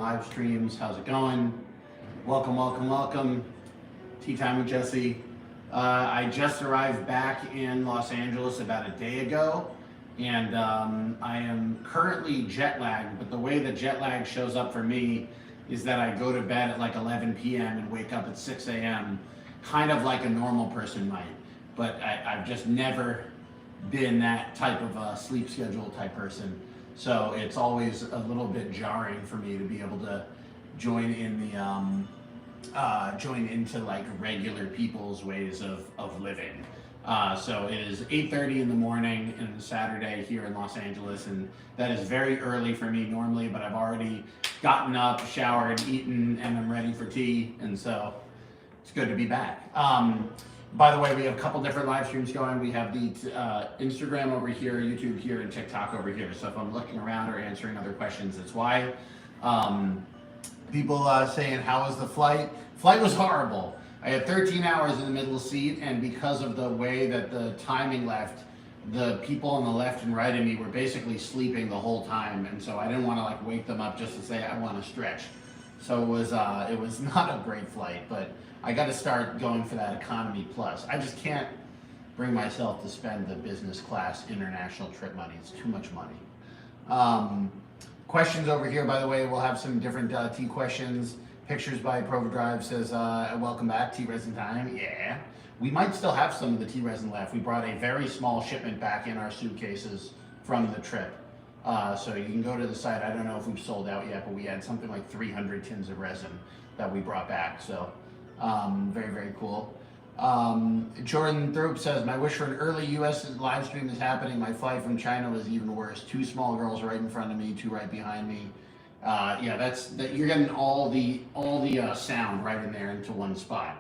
live streams. How's it going? Welcome, welcome, welcome. Tea time with Jesse. I just arrived back in Los Angeles about a day ago, and I am currently jet lagged, but the way the jet lag shows up for me is that I go to bed at like 11 p.m. and wake up at 6 a.m., kind of like a normal person might, but I've just never been that type of sleep schedule type person. So it's always a little bit jarring for me to be able to join in the join into like regular people's ways of living. So it is 8:30 in the morning on Saturday here in Los Angeles, and that is very early for me normally, but I've already gotten up, showered, eaten, and I'm ready for tea, and so it's good to be back. By the way, we have a couple different live streams going. We have the Instagram over here, YouTube here, and TikTok over here. So if I'm looking around or answering other questions, that's why. People saying, how was the flight? Flight was horrible. I had 13 hours in the middle seat, and because of the way that the timing left, the people on the left and right of me were basically sleeping the whole time, and so I didn't want to like wake them up just to say I want to stretch. So it was not a great flight, but I got to start going for that economy plus. I just can't bring myself to spend the business class international trip money. It's too much money. Questions over here, by the way, we'll have some different tea questions. Pictures by Proverdrive says, welcome back, tea resin time. Yeah. We might still have some of the tea resin left. We brought a very small shipment back in our suitcases from the trip. So you can go to the site. I don't know if we've sold out yet, but we had something like 300 tins of resin that we brought back. So very, very cool. Jordan Thrope says, my wish for an early U.S. live stream is happening. My flight from China was even worse. 2 small girls right in front of me, 2 right behind me. Yeah, you're getting all the sound right in there into one spot.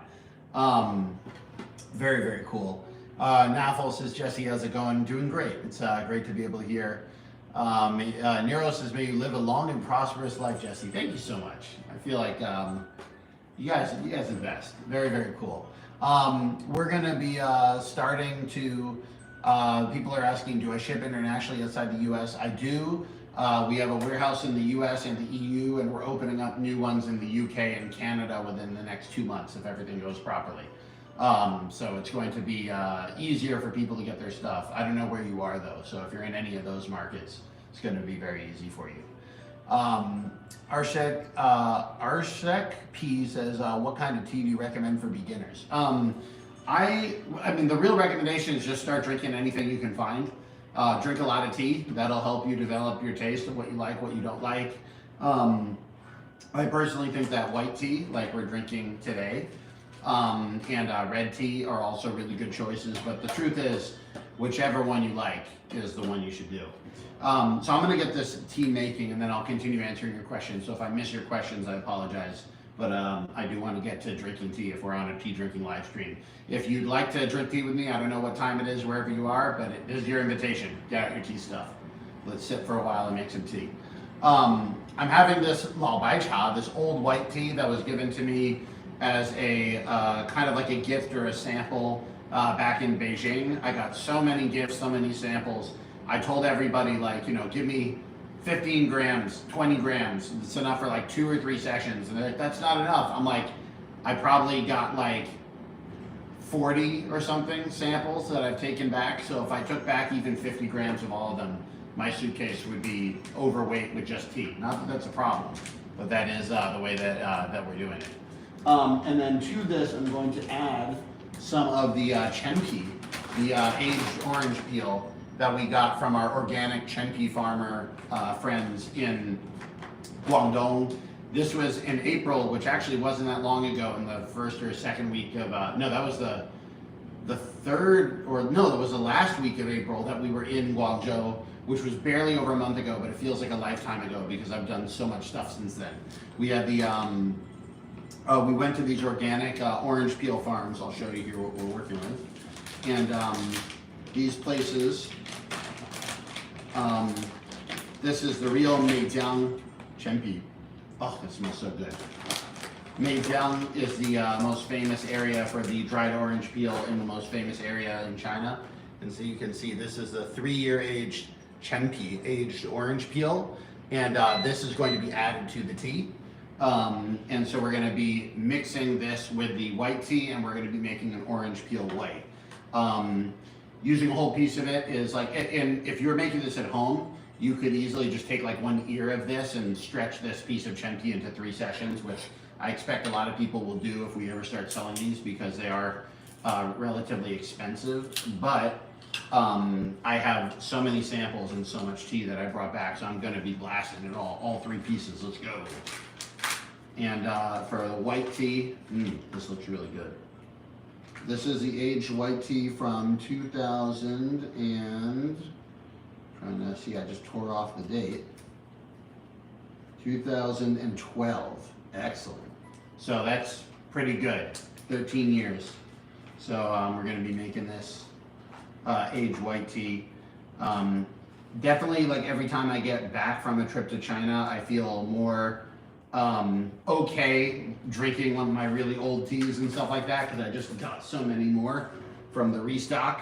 Very, very cool. Nathal says, Jesse, how's it going? Doing great. It's great to be able to hear. Nero says, may you live a long and prosperous life, Jesse. Thank you so much. I feel like you guys are the best. Very, very cool. We're going to be starting to, people are asking, do I ship internationally outside the U.S.? I do. We have a warehouse in the U.S. and the EU, and we're opening up new ones in the U.K. and Canada within the next 2 months if everything goes properly. So it's going to be easier for people to get their stuff. I don't know where you are though, so if you're in any of those markets, it's going to be very easy for you. Arshek P says, what kind of tea do you recommend for beginners? I mean, the real recommendation is just start drinking anything you can find. Drink a lot of tea. That'll help you develop your taste of what you like, what you don't like. I personally think that white tea, like we're drinking today, and red tea are also really good choices, but the truth is, whichever one you like is the one you should do. So I'm going to get this tea making, and then I'll continue answering your questions. So if I miss your questions, I apologize. But I do want to get to drinking tea if we're on a tea drinking live stream. If you'd like to drink tea with me, I don't know what time it is wherever you are, but it is your invitation. Get out your tea stuff. Let's sit for a while and make some tea. I'm having this Bai Cha, this old white tea that was given to me as a kind of like a gift or a sample back in Beijing. I got so many gifts, so many samples. I told everybody, like, you know, give me 15 grams, 20 grams. It's enough for like 2 or 3 sessions. And they're like, that's not enough. I'm like, I probably got like 40 or something samples that I've taken back. So if I took back even 50 grams of all of them, my suitcase would be overweight with just tea. Not that that's a problem, but that is the way that we're doing it. And then to this, I'm going to add some of the chenpi, the aged orange peel that we got from our organic chenpi farmer friends in Guangdong. This was in April, which actually wasn't that long ago, in the first or second week of, no, that was the third, or no, that was the last week of April that we were in Guangzhou, which was barely over a month ago, but it feels like a lifetime ago because I've done so much stuff since then. We had the, we went to these organic orange peel farms. I'll show you here what we're working with. And these places, this is the real Meijiang chenpi. Oh, it smells so good. Meijiang is the most famous area for the dried orange peel in the most famous area in China. And so you can see this is the 3-year aged chenpi, aged orange peel. And this is going to be added to the tea. And so we're going to be mixing this with the white tea, and we're going to be making an orange peel white. Using a whole piece of it is like, and if you're making this at home, you could easily just take like one ear of this and stretch this piece of chen tea into 3 sessions, which I expect a lot of people will do if we ever start selling these, because they are relatively expensive. But I have so many samples and so much tea that I brought back, so I'm going to be blasting it all 3 pieces. Let's go. And for the white tea, this looks really good. This is the aged white tea from 2000 and, trying to see, I just tore off the date, 2012. Excellent. So that's pretty good, 13 years. So we're going to be making this aged white tea. Definitely, like every time I get back from a trip to China, I feel more okay drinking one of my really old teas and stuff like that, because I just got so many more from the restock,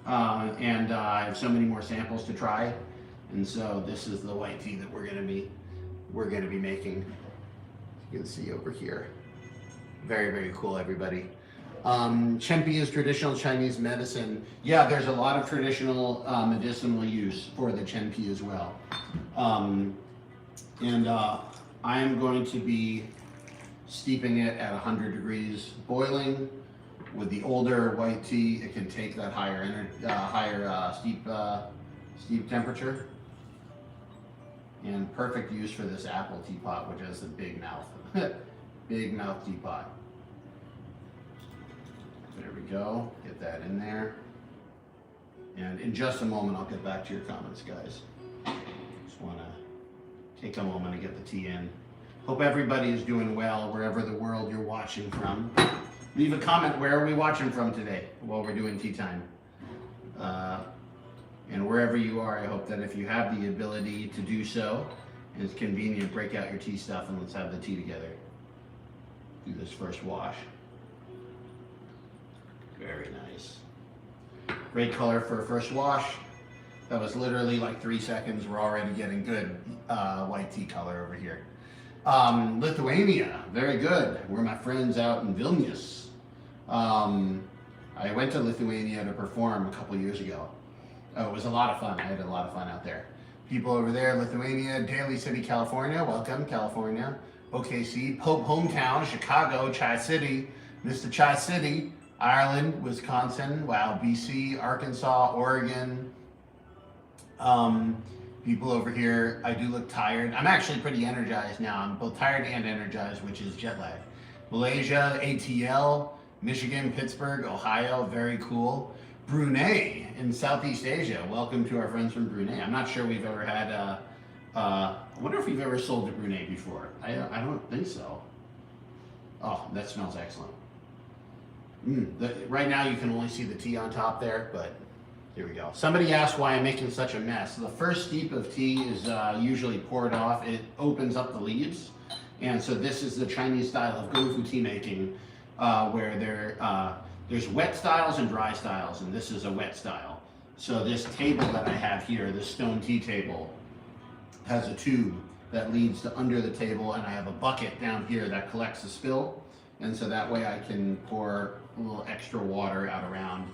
and I have so many more samples to try. And so this is the white tea that we're gonna be making. You can see over here. Very, very cool, everybody. Chenpi is traditional Chinese medicine. Yeah, there's a lot of traditional medicinal use for the Chenpi as well. I am going to be steeping it at 100 degrees boiling. With the older white tea, it can take that higher steep temperature. And perfect use for this apple teapot, which has a big mouth. Big mouth teapot. There we go, get that in there. And in just a moment, I'll get back to your comments, guys. Just wanna take a moment to get the tea in. Hope everybody is doing well wherever the world you're watching from. Leave a comment, where are we watching from today while we're doing tea time? And wherever you are, I hope that if you have the ability to do so, and it's convenient, break out your tea stuff and let's have the tea together. Do this first wash. Very nice. Great color for a first wash. That was literally like 3 seconds. We're already getting good white tea color over here. Lithuania, very good. We're my friends out in Vilnius. I went to Lithuania to perform a couple years ago. Oh, it was a lot of fun. I had a lot of fun out there. People over there, Lithuania, Daly City, California. Welcome, California. OKC, Pope hometown, Chicago, Chi City, Mr. Chi City, Ireland, Wisconsin, wow, BC, Arkansas, Oregon. People over here, I do look tired. I'm actually pretty energized now. I'm both tired and energized, which is jet lag. Malaysia, ATL, Michigan, Pittsburgh, Ohio, very cool. Brunei in Southeast Asia. Welcome to our friends from Brunei. I'm not sure we've ever had, I wonder if we've ever sold to Brunei before. I don't think so. Oh, that smells excellent. Right now you can only see the tea on top there, but here we go. Somebody asked why I'm making such a mess. The first steep of tea is usually poured off. It opens up the leaves. And so this is the Chinese style of gofu tea making, where there's wet styles and dry styles, and this is a wet style. So this table that I have here, this stone tea table, has a tube that leads to under the table, and I have a bucket down here that collects the spill. And so that way I can pour a little extra water out around.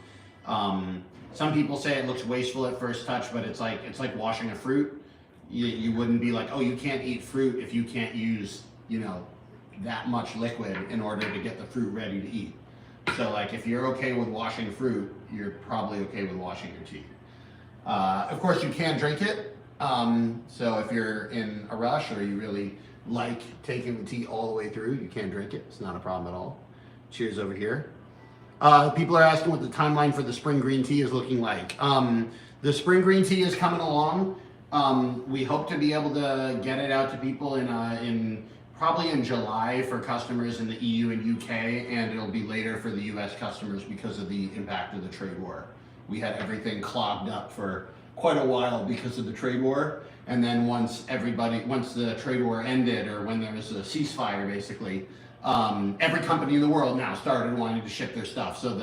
Some people say it looks wasteful at first touch, but it's like washing a fruit. You wouldn't be like, oh, you can't eat fruit if you can't use, that much liquid in order to get the fruit ready to eat. So like if you're okay with washing fruit, you're probably okay with washing your tea. Of course you can drink it. So if you're in a rush or you really like taking the tea all the way through, you can drink it. It's not a problem at all. Cheers over here. People are asking what the timeline for the spring green tea is looking like. The spring green tea is coming along. We hope to be able to get it out to people probably in July for customers in the EU and UK, and it'll be later for the US customers because of the impact of the trade war. We had everything clogged up for quite a while because of the trade war, and then once the trade war ended, or when there was a ceasefire basically, every company in the world now started wanting to ship their stuff. So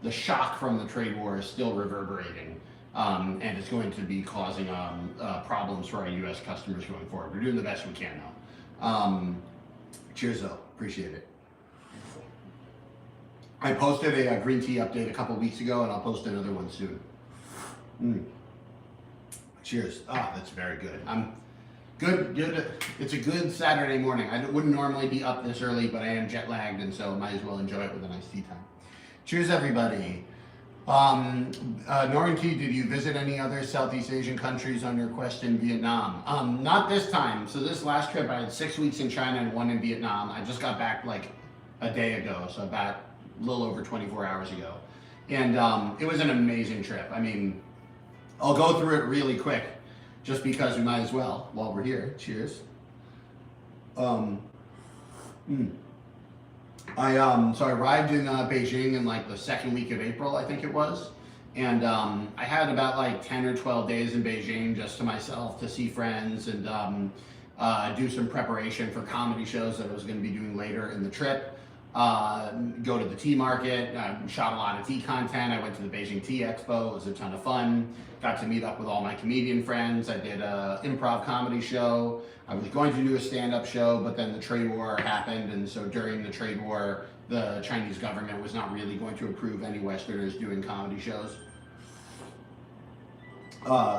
the shock from the trade war is still reverberating and it's going to be causing problems for our U.S. customers going forward. We're doing the best we can though. Cheers though, appreciate it. I posted a green tea update a couple weeks ago, and I'll post another one soon. Cheers. Ah, that's very good. Good. It's a good Saturday morning. I wouldn't normally be up this early, but I am jet lagged, and so might as well enjoy it with a nice tea time. Cheers, everybody. Noreen T, did you visit any other Southeast Asian countries on your quest in Vietnam? Not this time. So this last trip, I had 6 weeks in China and 1 in Vietnam. I just got back like a day ago, so about a little over 24 hours ago. And it was an amazing trip. I mean, I'll go through it really quick, just because we might as well while we're here. Cheers. So I arrived in Beijing in like the second week of April, I think it was. And I had about like 10 or 12 days in Beijing just to myself to see friends and do some preparation for comedy shows that I was going to be doing later in the trip. Go to the tea market, shot a lot of tea content. I went to the Beijing Tea Expo. It was a ton of fun. Got to meet up with all my comedian friends. I did an improv comedy show. I was going to do a stand-up show, but then the trade war happened, and so during the trade war, the Chinese government was not really going to approve any Westerners doing comedy shows.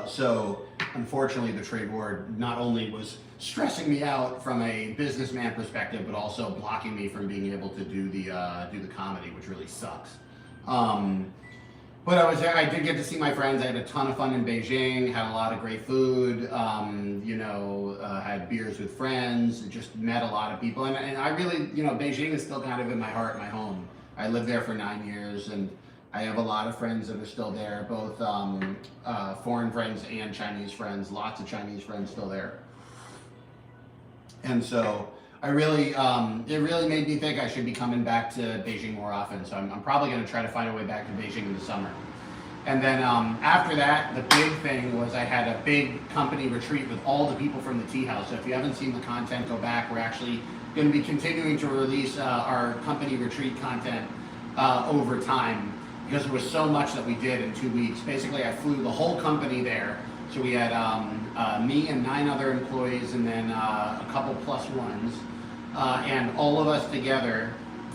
So unfortunately, the trade war not only was stressing me out from a businessman perspective, but also blocking me from being able to do the comedy, which really sucks. But I was there. I did get to see my friends. I had a ton of fun in Beijing. Had a lot of great food. Had beers with friends. Just met a lot of people, and I really, Beijing is still kind of in my heart, my home. I lived there for 9 years, and I have a lot of friends that are still there, both foreign friends and Chinese friends. Lots of Chinese friends still there. And so I really, it really made me think I should be coming back to Beijing more often. So I'm probably going to try to find a way back to Beijing in the summer. And then after that, the big thing was I had a big company retreat with all the people from the tea house. So if you haven't seen the content, go back. We're actually going to be continuing to release our company retreat content over time, because there was so much that we did in 2 weeks. Basically, I flew the whole company there. So we had me and 9 other employees, and then a couple plus ones. And all of us together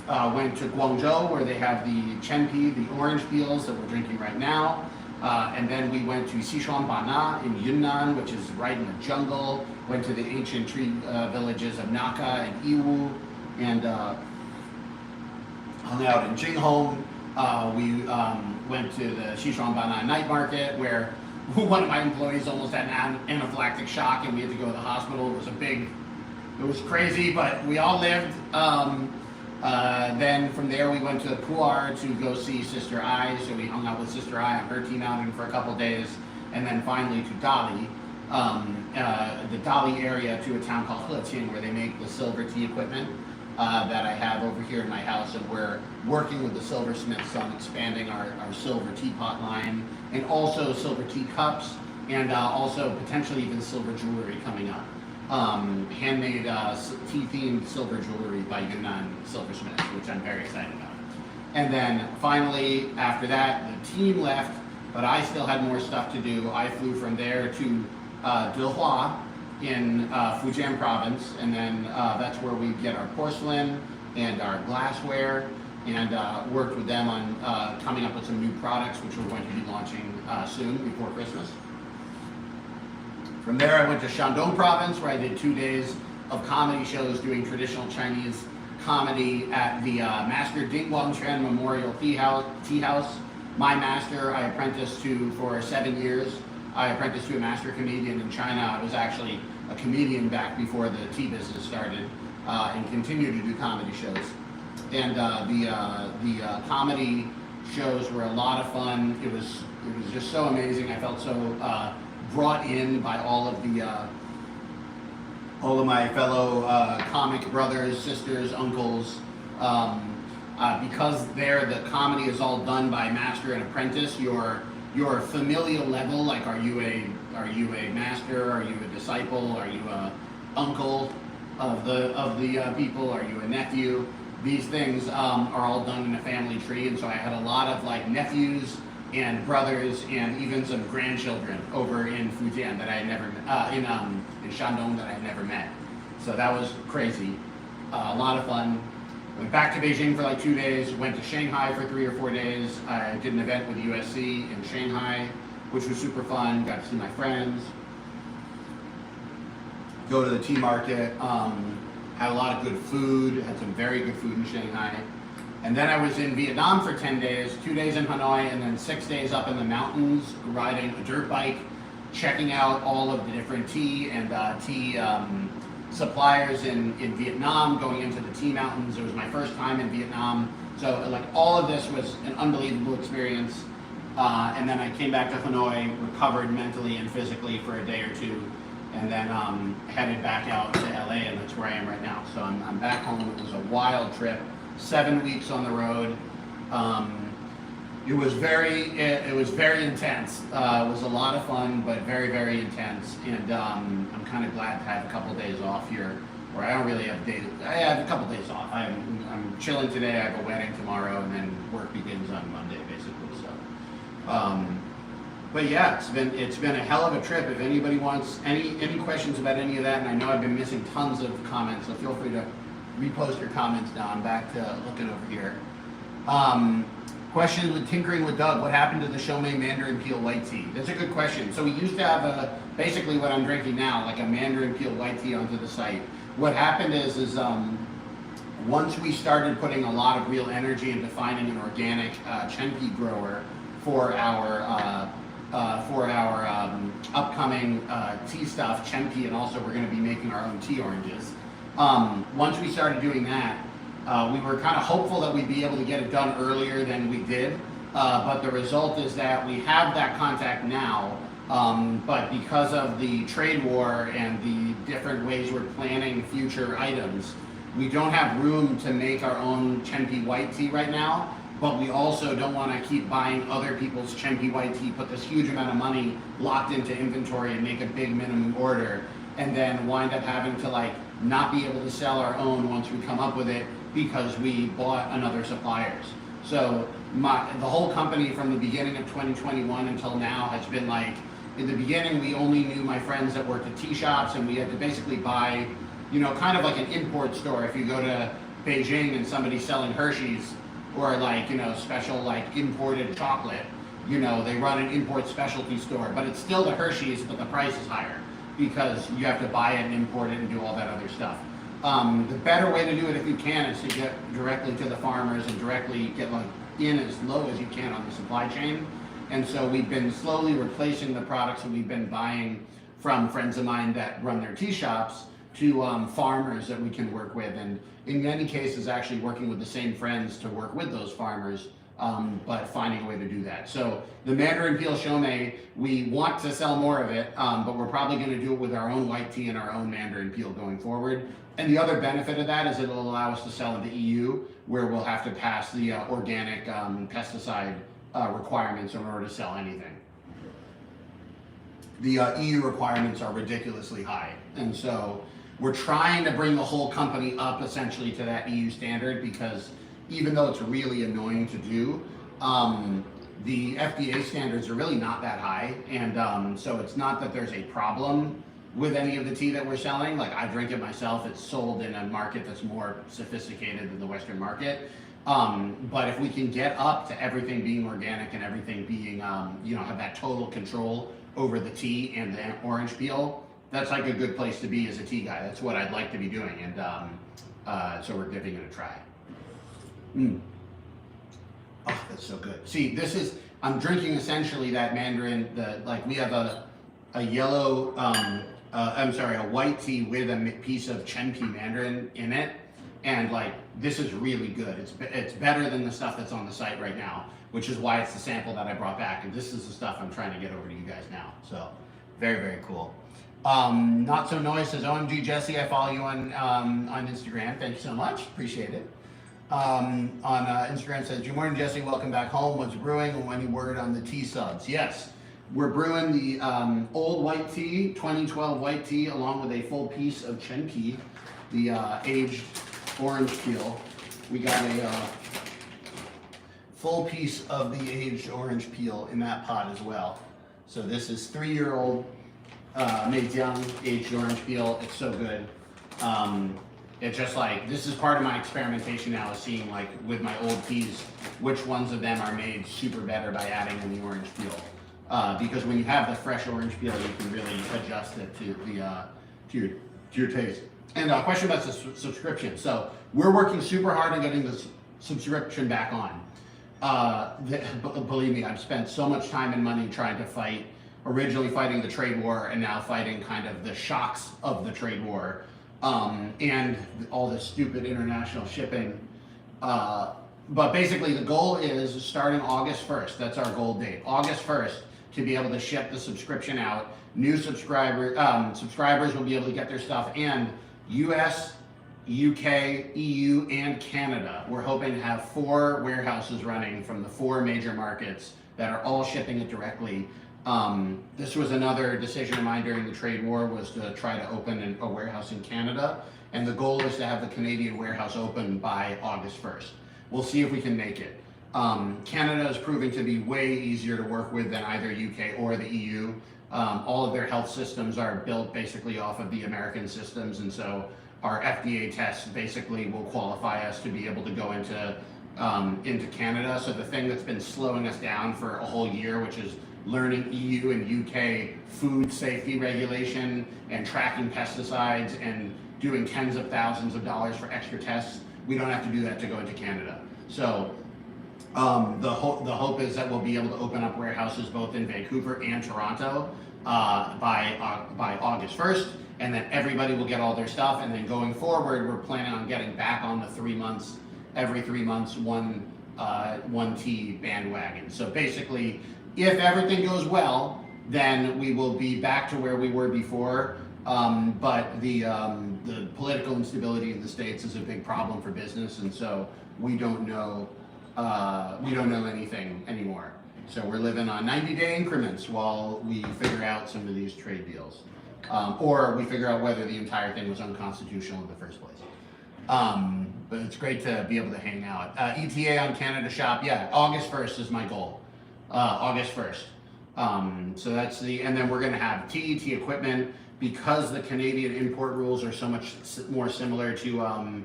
went to Guangzhou, where they have the Chenpi, the orange peels that we're drinking right now. And then we went to Sichuanbana in Yunnan, which is right in the jungle. Went to the ancient tree villages of Naka and Yiwu, and hung out in Jinghong. We went to the Sichuanbana night market, where one of my employees almost had an anaphylactic shock and we had to go to the hospital. It was crazy, but we all lived. Then from there we went to Pu'er to go see Sister Ai, so we hung out with Sister Ai on her tea mountain for a couple days, and then finally to Dali, the Dali area, to a town called Heqing, where they make the silver tea equipment that I have over here in my house, and we're working with the silversmiths on expanding our silver teapot line, and also silver teacups, and also potentially even silver jewelry coming up. Handmade tea-themed silver jewelry by Yunnan silversmiths, which I'm very excited about. And then finally, after that, the team left, but I still had more stuff to do. I flew from there to Dehua in Fujian province, and then that's where we get our porcelain and our glassware, and worked with them on coming up with some new products, which we're going to be launching soon, before Christmas. From there, I went to Shandong province, where I did 2 days of comedy shows doing traditional Chinese comedy at the Master Ding Guangquan Memorial Tea House. My master, I apprenticed to for 7 years. I apprenticed to a master comedian in China. I was actually a comedian back before the tea business started, and continue to do comedy shows. And the comedy shows were a lot of fun. It was just so amazing. I felt so brought in by all of my fellow comic brothers, sisters, uncles, because there the comedy is all done by master and apprentice. Your familial level, like are you a master, are you a disciple, are you a uncle of the people, are you a nephew? These things are all done in a family tree, and so I had a lot of like nephews and brothers and even some grandchildren over in Fujian that I had never met, in Shandong that I had never met. So that was crazy, a lot of fun. Went back to Beijing for like 2 days, went to Shanghai for 3 or 4 days. I did an event with USC in Shanghai, which was super fun, got to see my friends. Go to the tea market, had a lot of good food, had some very good food in Shanghai. And then I was in Vietnam for 10 days, 2 days in Hanoi, and then 6 days up in the mountains, riding a dirt bike, checking out all of the different tea and tea suppliers in Vietnam, going into the tea mountains. It was my first time in Vietnam. So like all of this was an unbelievable experience. And then I came back to Hanoi, recovered mentally and physically for a day or two, and then headed back out to LA, and that's where I am right now. So I'm back home. It was a wild trip. 7 weeks on the road. It was very intense. It was a lot of fun, but very, very intense. And I'm kind of glad to have a couple days off here, where I don't really have days. I have a couple days off. I'm chilling today. I have a wedding tomorrow, and then work begins on Monday, basically. So, but yeah, it's been a hell of a trip. If anybody wants any questions about any of that, and I know I've been missing tons of comments, so feel free to repost your comments now. I'm back to looking over here. Question with tinkering with Doug. What happened to the Shoumei Mandarin Peel white tea? That's a good question. So we used to have basically what I'm drinking now, like a Mandarin Peel white tea onto the site. What happened is once we started putting a lot of real energy into finding an organic Chenpi grower for our upcoming tea stuff, Chenpi, and also we're going to be making our own tea oranges. Once we started doing that, we were kind of hopeful that we'd be able to get it done earlier than we did, but the result is that we have that contact now, but because of the trade war and the different ways we're planning future items, we don't have room to make our own Chenpi white tea right now, but we also don't want to keep buying other people's Chenpi white tea, put this huge amount of money locked into inventory and make a big minimum order, and then wind up having to like not be able to sell our own once we come up with it because we bought another supplier's. So the whole company from the beginning of 2021 until now has been like, in the beginning we only knew my friends that worked at tea shops, and we had to basically buy, kind of like an import store. If you go to Beijing and somebody's selling Hershey's or like, special like imported chocolate, they run an import specialty store, but it's still the Hershey's, but the price is higher because you have to buy it and import it and do all that other stuff. The better way to do it, if you can, is to get directly to the farmers and directly get like in as low as you can on the supply chain. And so we've been slowly replacing the products that we've been buying from friends of mine that run their tea shops to farmers that we can work with, and in many cases actually working with the same friends to work with those farmers, but finding a way to do that. So the Mandarin Peel Shoumei, we want to sell more of it, but we're probably going to do it with our own white tea and our own Mandarin Peel going forward. And the other benefit of that is it'll allow us to sell in the EU, where we'll have to pass the organic pesticide requirements in order to sell anything. The EU requirements are ridiculously high, and so we're trying to bring the whole company up essentially to that EU standard, because even though it's really annoying to do, the FDA standards are really not that high, and so it's not that there's a problem with any of the tea that we're selling. Like, I drink it myself. It's sold in a market that's more sophisticated than the Western market. But if we can get up to everything being organic and everything being, have that total control over the tea and the orange peel, that's like a good place to be as a tea guy. That's what I'd like to be doing, and so we're giving it a try. Oh, that's so good. See, I'm drinking essentially that Mandarin, we have a yellow, a white tea with a piece of Chenpi Mandarin in it, and like, this is really good. It's better than the stuff that's on the site right now, which is why it's the sample that I brought back, and this is the stuff I'm trying to get over to you guys now. So, very, very cool. Not So Noise says, OMG Jesse, I follow you on Instagram. Thank you so much, appreciate it. On Instagram says, good morning Jesse, welcome back home. What's brewing, and any word on the tea subs? Yes, we're brewing the old white tea, 2012 white tea, along with a full piece of Chenpi, the aged orange peel. We got a full piece of the aged orange peel in that pot as well. So this is 3-year-old made young aged orange peel. It's so good. It's just like, this is part of my experimentation now, is seeing like with my old teas, which ones of them are made super better by adding in the orange peel. Because when you have the fresh orange peel, you can really adjust it to the to your taste. And a question about the subscription. So we're working super hard on getting this subscription back on. Believe me, I've spent so much time and money trying to fight, originally fighting the trade war and now fighting kind of the shocks of the trade war, and all this stupid international shipping. But basically the goal is starting August 1st. That's our goal date. August 1st to be able to ship the subscription out. New subscribers will be able to get their stuff, and US, UK, EU, and Canada. We're hoping to have 4 warehouses running from the 4 major markets that are all shipping it directly. This was another decision of mine during the trade war, was to try to open a warehouse in Canada, and the goal is to have the Canadian warehouse open by August 1st. We'll see if we can make it. Canada is proving to be way easier to work with than either UK or the EU. All of their health systems are built basically off of the American systems, and so our FDA tests basically will qualify us to be able to go into Canada. So the thing that's been slowing us down for a whole year, which is learning EU and UK food safety regulation and tracking pesticides and doing tens of thousands of dollars for extra tests, we don't have to do that to go into Canada. So the hope is that we'll be able to open up warehouses both in Vancouver and Toronto by August 1st, and then everybody will get all their stuff. And then going forward, we're planning on getting back on the 3 months, every 3 months, one tea bandwagon. So basically, if everything goes well, then we will be back to where we were before. But the political instability in the States is a big problem for business, and so we don't know anything anymore. So we're living on 90-day increments while we figure out some of these trade deals, or we figure out whether the entire thing was unconstitutional in the first place. But it's great to be able to hang out. ETA on Canada Shop, yeah, August 1st is my goal. August 1st. So that's and then we're gonna have tea equipment, because the Canadian import rules are so much more similar to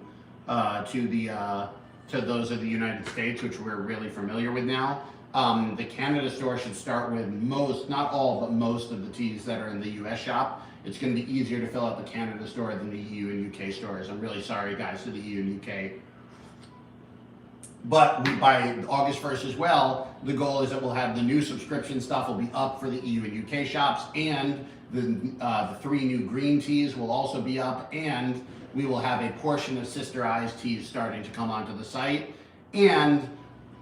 those of the United States, which we're really familiar with now. The Canada store should start with most, not all, but most of the teas that are in the US shop. It's going to be easier to fill out the Canada store than the EU and UK stores. I'm really sorry, guys, to the EU and UK. But by August 1st as well, the goal is that we'll have the new subscription stuff will be up for the EU and UK shops, and the 3 new green teas will also be up, and we will have a portion of Sister Eyes teas starting to come onto the site. And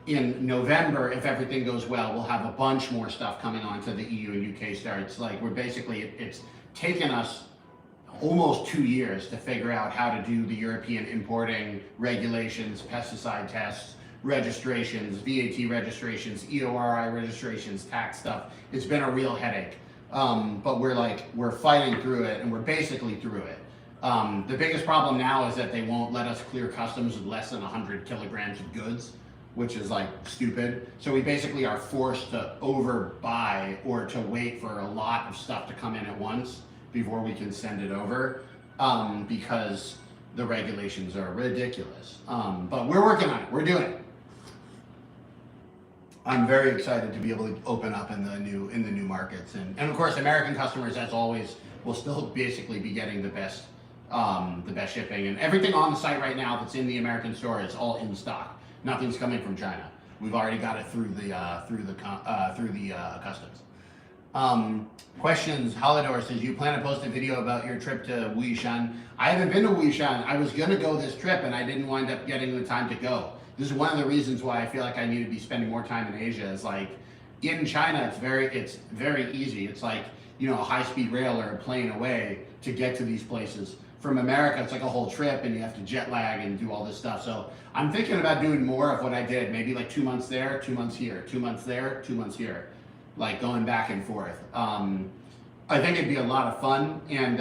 in November, if everything goes well, we'll have a bunch more stuff coming onto the EU and UK starts. Like, we're basically, it's taken us almost 2 years to figure out how to do the European importing regulations, pesticide tests, registrations, VAT registrations, EORI registrations, tax stuff. It's been a real headache. But we're fighting through it, and we're basically through it. The biggest problem now is that they won't let us clear customs with less than 100 kilograms of goods, which is like stupid. So we basically are forced to overbuy or to wait for a lot of stuff to come in at once before we can send it over, because the regulations are ridiculous. But we're working on it, we're doing it. I'm very excited to be able to open up in the new markets, and of course American customers, as always, will still basically be getting the best shipping, and everything on the site right now that's in the American store is all in stock. Nothing's coming from China. We've already got it through the customs. Questions. Holidor says, you plan to post a video about your trip to Wuishan. I haven't been to Wuishan. I was gonna go this trip and I didn't wind up getting the time to go. This is one of the reasons why I feel like I need to be spending more time in Asia. Is like, in China, it's very easy. It's like, you know, a high-speed rail or a plane away to get to these places. From America, it's like a whole trip, and you have to jet lag and do all this stuff. So I'm thinking about doing more of what I did, maybe like 2 months there, 2 months here, 2 months there, 2 months here, like going back and forth. I think it'd be a lot of fun, and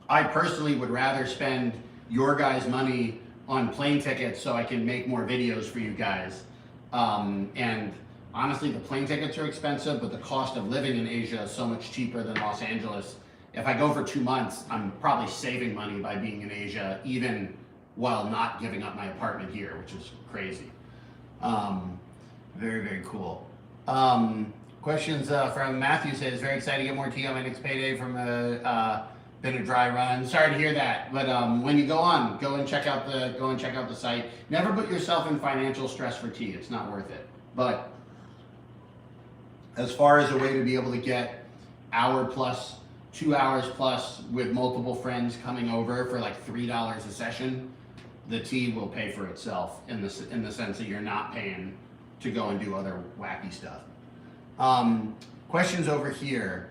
I personally would rather spend your guys' money on plane tickets so I can make more videos for you guys, And honestly, the plane tickets are expensive, but the cost of living in Asia is so much cheaper than Los Angeles. If I go for 2 months, I'm probably saving money by being in Asia, even while not giving up my apartment here, which is crazy. Very, very cool. Questions from Matthew says, very excited to get more tea on my next payday from been a dry run. Sorry to hear that, but when you go and check out the site. Never put yourself in financial stress for tea. It's not worth it. But as far as a way to be able to get hour plus, 2 hours plus with multiple friends coming over for like $3 a session, the tea will pay for itself in the sense that you're not paying to go and do other wacky stuff. Questions over here.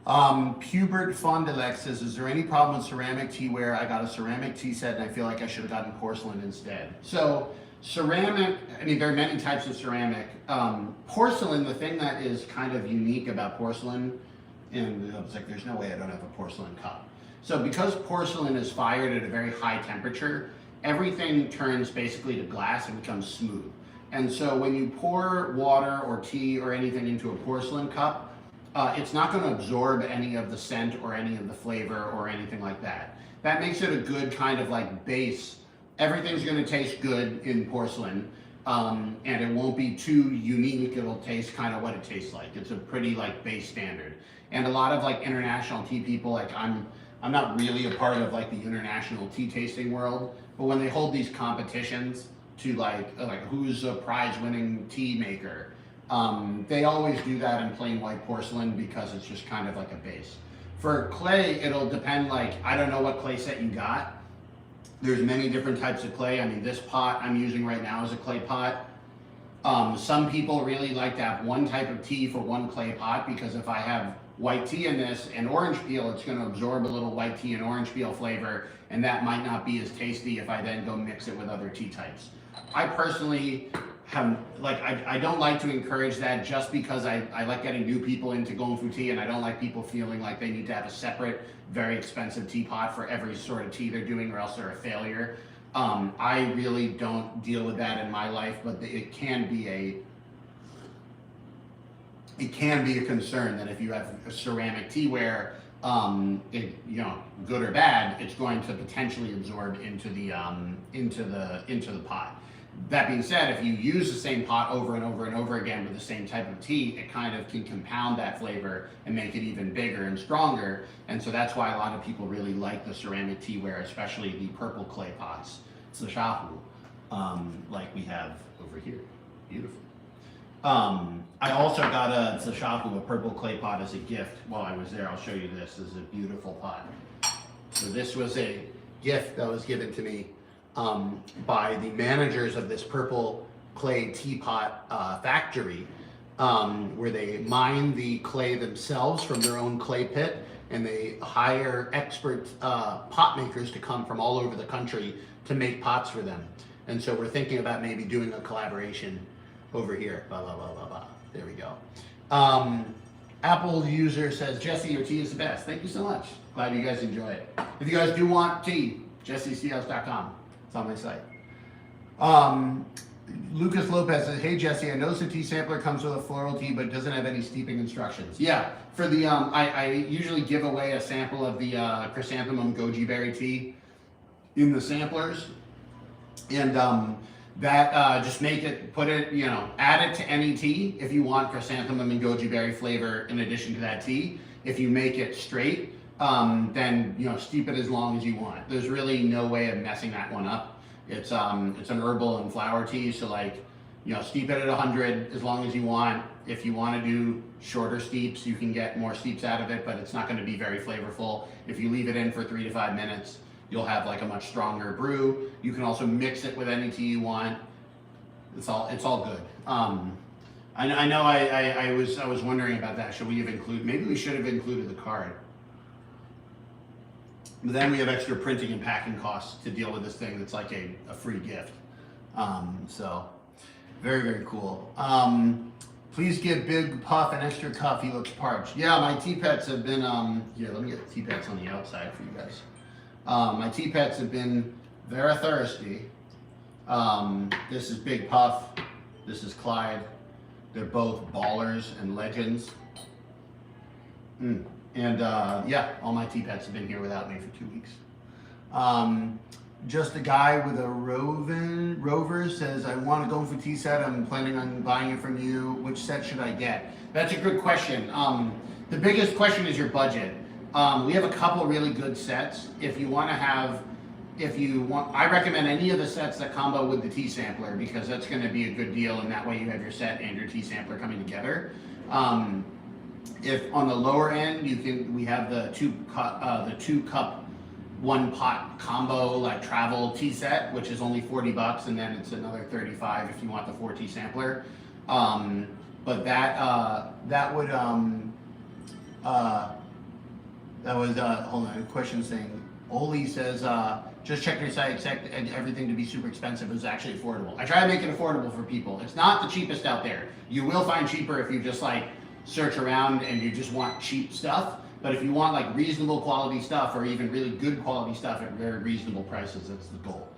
Pubert Fondelex says, is there any problem with ceramic teaware? I got a ceramic tea set and I feel like I should have gotten porcelain instead. So ceramic, I mean, there are many types of ceramic. Porcelain, the thing that is kind of unique about porcelain, and it's like, there's no way I don't have a porcelain cup. So because porcelain is fired at a very high temperature, everything turns basically to glass and becomes smooth. And so when you pour water or tea or anything into a porcelain cup, it's not going to absorb any of the scent or any of the flavor or anything like that. That makes it a good kind of like base. Everything's going to taste good in porcelain, and it won't be too unique. It'll taste kind of what it tastes like. It's a pretty like base standard. And a lot of like international tea people, like I'm not really a part of like the international tea tasting world, but when they hold these competitions to like who's a prize-winning tea maker, they always do that in plain white porcelain because it's just kind of like a base. For clay, it'll depend, like, I don't know what clay set you got. There's many different types of clay. I mean, this pot I'm using right now is a clay pot. Some people really like to have one type of tea for one clay pot, because if I have white tea in this and orange peel, it's going to absorb a little white tea and orange peel flavor, and that might not be as tasty if I then go mix it with other tea types. I personally have, like, I don't like to encourage that, just because I like getting new people into going through tea, and I don't like people feeling like they need to have a separate, very expensive teapot for every sort of tea they're doing, or else they're a failure. I really don't deal with that in my life, but it can be a concern that if you have a ceramic teaware, good or bad, it's going to potentially absorb into the pot. That being said, if you use the same pot over and over and over again with the same type of tea, it kind of can compound that flavor and make it even bigger and stronger. And so that's why a lot of people really like the ceramic teaware, especially the purple clay pots, Sashahu, like we have over here. Beautiful. I also got a Sashahu, a purple clay pot, as a gift while I was there. I'll show you this. This is a beautiful pot. So this was a gift that was given to me by the managers of this purple clay teapot factory, where they mine the clay themselves from their own clay pit, and they hire expert pot makers to come from all over the country to make pots for them. And so we're thinking about maybe doing a collaboration over here. Blah, blah, blah, blah, blah. There we go. Apple user says, Jesse, your tea is the best. Thank you so much. Glad you guys enjoy it. If you guys do want tea, jessesteahouse.com. It's on my site. Lucas Lopez says, hey Jesse, I noticed the tea sampler comes with a floral tea, but doesn't have any steeping instructions. Yeah, for the, I usually give away a sample of the chrysanthemum goji berry tea in the samplers. And just make it, put it, add it to any tea if you want chrysanthemum and goji berry flavor in addition to that tea. If you make it straight, then steep it as long as you want. There's really no way of messing that one up. It's an herbal and flower tea, so steep it at 100 as long as you want. If you want to do shorter steeps, you can get more steeps out of it, but it's not going to be very flavorful. If you leave it in for 3 to 5 minutes, you'll have like a much stronger brew. You can also mix it with any tea you want. It's all good. I know I was wondering about that. Should we have included? Maybe we should have included the card. But then we have extra printing and packing costs to deal with this thing that's like a free gift. So very, very cool. Please give Big Puff an extra cup. He looks parched. Yeah, my tea pets have been, here, let me get the tea pets on the outside for you guys. My tea pets have been very thirsty. This is Big Puff. This is Clyde. They're both ballers and legends. And yeah, all my tea pets have been here without me for 2 weeks. Just a guy with a rover says, I want to go for tea set. I'm planning on buying it from you. Which set should I get? That's a good question. The biggest question is your budget. We have a couple really good sets. If you want, I recommend any of the sets that combo with the tea sampler, because that's going to be a good deal, and that way you have your set and your tea sampler coming together. If on the lower end, we have the two cup 1 pot combo like travel tea set, which is only $40, and then it's another $35 if you want the 4 tea sampler. But that would hold on, a question saying, Oli says, just check your site, expect everything to be super expensive. It was actually affordable. I try to make it affordable for people. It's not the cheapest out there. You will find cheaper if you just like search around and you just want cheap stuff. But if you want like reasonable quality stuff, or even really good quality stuff at very reasonable prices, that's the goal.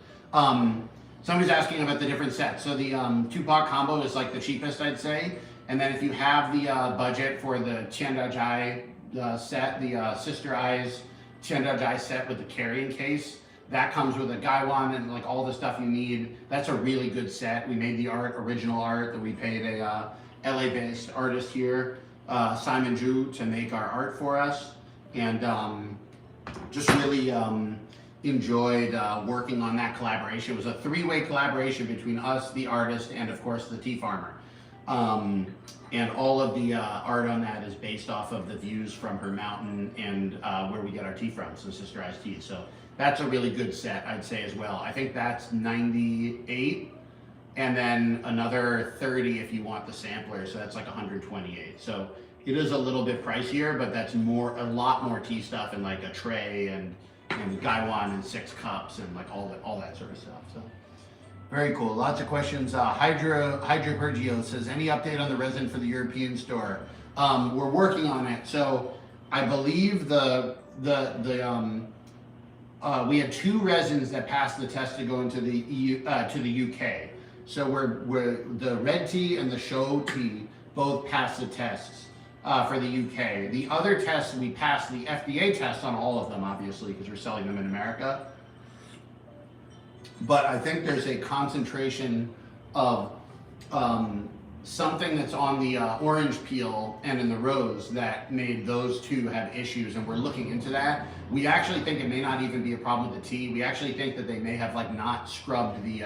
Somebody's asking about the different sets. So the 2-pot combo is like the cheapest, I'd say. And then if you have the budget for the Tiandajai set, the Sister Eyes Tiandajai set with the carrying case, that comes with a gaiwan and like all the stuff you need. That's a really good set. We made the original art that we paid a LA-based artist here, Simon Ju, to make our art for us, and just really enjoyed working on that collaboration. It was a 3-way collaboration between us, the artist, and of course the tea farmer. And all of the art on that is based off of the views from her mountain and where we get our tea from, so Sister Eyes Tea. So that's a really good set, I'd say, as well. I think that's 98, and then another 30 if you want the sampler, so that's like 128. So it is a little bit pricier, but that's a lot more tea stuff, and like a tray and gaiwan and 6 cups and like all that sort of stuff. So very cool. Lots of questions. Hydra Pergio says, any update on the resin for the European store? We're working on it. So I believe we had 2 resins that passed the test to go into the EU, to the UK. So we're the red tea and the show tea both passed the tests for the UK. The other tests, we passed the FDA test on all of them, obviously, because we're selling them in America. But I think there's a concentration of something that's on the orange peel and in the rose that made those 2 have issues, and we're looking into that. We actually think it may not even be a problem with the tea. We actually think that they may have like not scrubbed the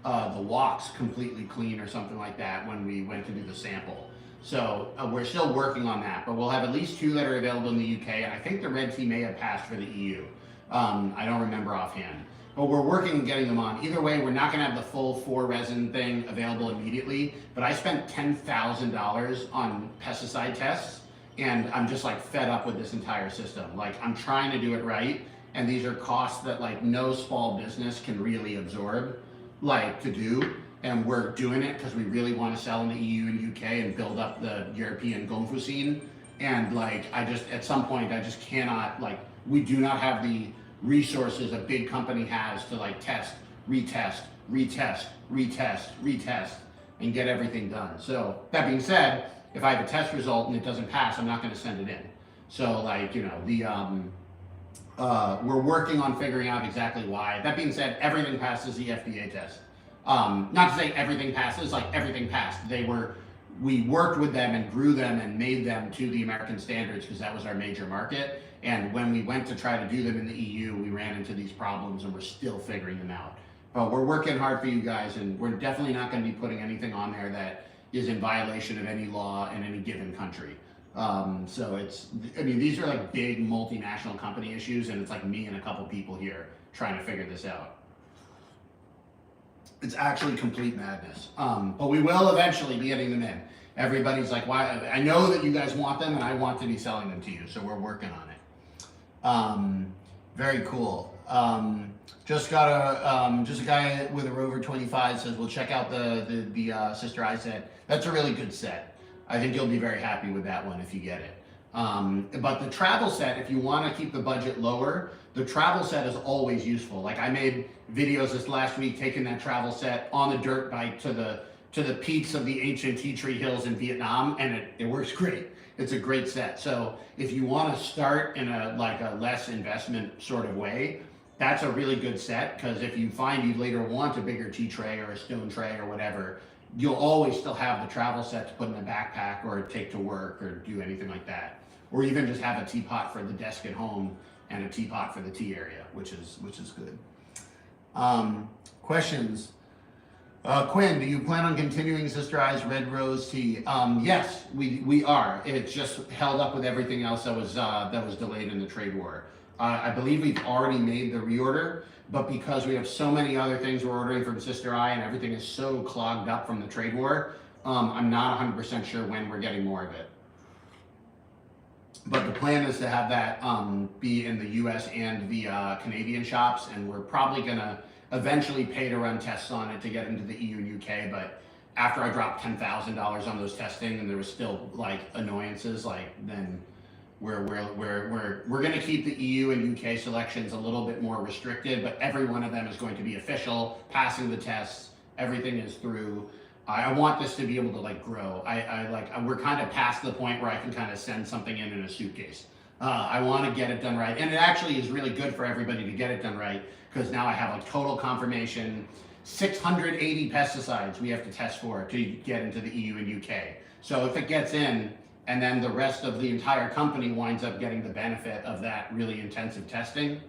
woks completely clean or something like that when we went to do the sample. So we're still working on that, but we'll have at least 2 that are available in the UK, and I think the red tea may have passed for the EU. I don't remember offhand. But we're working on getting them on. Either way, we're not gonna have the full 4 resin thing available immediately, but I spent $10,000 on pesticide tests, and I'm just like fed up with this entire system. Like, I'm trying to do it right, and these are costs that like no small business can really absorb, like to do, and we're doing it because we really want to sell in the EU and UK and build up the European Gongfu scene. And like, at some point, I just cannot, like, we do not have the resources a big company has to like test, retest, and get everything done. So that being said, if I have a test result and it doesn't pass, I'm not going to send it in. So like, you know, we're working on figuring out exactly why. That being said, everything passes the FDA test. Not to say everything passes, like everything passed. We worked with them and grew them and made them to the American standards because that was our major market. And when we went to try to do them in the EU, we ran into these problems, and we're still figuring them out. But we're working hard for you guys, and we're definitely not going to be putting anything on there that is in violation of any law in any given country. So these are like big multinational company issues, and it's like me and a couple people here trying to figure this out. It's actually complete madness. But we will eventually be getting them in. Everybody's like, why? I know that you guys want them, and I want to be selling them to you, so we're working on it. Very cool. Just a guy with a Rover 25 says, we'll check out the Sister Eye set. That's a really good set. I think you'll be very happy with that one if you get it. But the travel set, if you want to keep the budget lower, the travel set is always useful. Like, I made videos this last week taking that travel set on the dirt bike to to the peaks of the ancient tea tree hills in Vietnam, and it works great. It's a great set. So if you want to start in a less investment sort of way, that's a really good set, because if you find you later want a bigger tea tray or a stone tray or whatever, you'll always still have the travel set to put in a backpack or take to work or do anything like that. Or even just have a teapot for the desk at home and a teapot for the tea area, which is good. Questions. Quinn, do you plan on continuing Sister I's Red Rose tea? Yes, we are. It's just held up with everything else that was delayed in the trade war. I believe we've already made the reorder, but because we have so many other things we're ordering from Sister I and everything is so clogged up from the trade war, I'm not 100% sure when we're getting more of it. But the plan is to have that be in the US and the Canadian shops, and we're probably gonna eventually pay to run tests on it to get into the EU and UK, but after I dropped $10,000 on those testing and there was still like annoyances, then we're gonna keep the EU and UK selections a little bit more restricted, but every one of them is going to be official, passing the tests, everything is through. I want this to be able to grow. We're kind of past the point where I can kind of send something in a suitcase. I want to get it done right, and it actually is really good for everybody to get it done right, because now I have total confirmation, 680 pesticides we have to test for to get into the EU and UK. So if it gets in, and then the rest of the entire company winds up getting the benefit of that really intensive testing,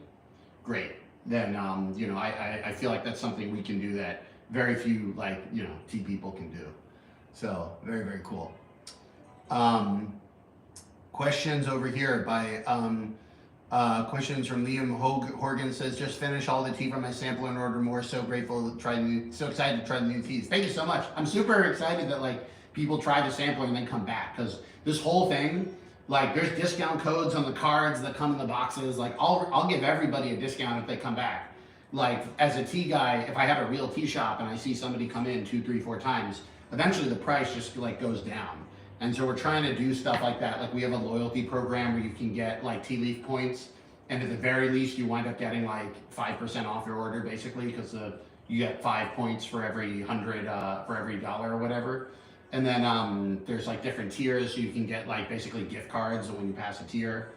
great. Then I feel like that's something we can do that very few tea people can do. So very, very cool. Questions over here by questions from Liam Horgan says, just finished all the tea from my sample and order more. So grateful to try so excited to try the new teas. Thank you so much. I'm super excited that people try the sample and then come back, because this whole thing, there's discount codes on the cards that come in the boxes. I'll give everybody a discount if they come back. As a tea guy, if I have a real tea shop and I see somebody come in 2, 3, 4 times, eventually the price just goes down. And so we're trying to do stuff like that. We have a loyalty program where you can get tea leaf points, and at the very least you wind up getting 5% off your order, basically, because you get 5 points for every 100 for every $1 or whatever. And then there's different tiers, so you can get basically gift cards when you pass a tier.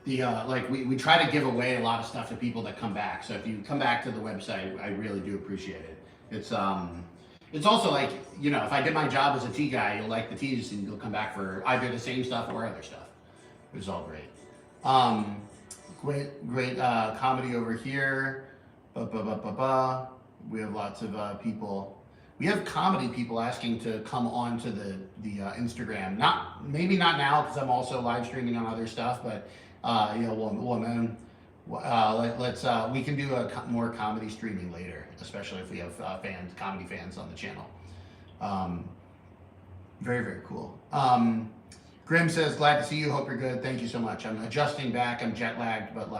We try to give away a lot of stuff to people that come back. So if you come back to the website, I really do appreciate it. It's also if I did my job as a tea guy, you'll like the teas and you'll come back for either the same stuff or other stuff. It was all great. Great comedy over here. We have lots of people. We have comedy people asking to come on to the Instagram. Maybe not now, because I'm also live streaming on other stuff, but we can do more comedy streaming later, especially if we have comedy fans on the channel. Very, very cool. Grim says, glad to see you, hope you're good. Thank you so much. I'm adjusting back, I'm jet lagged, but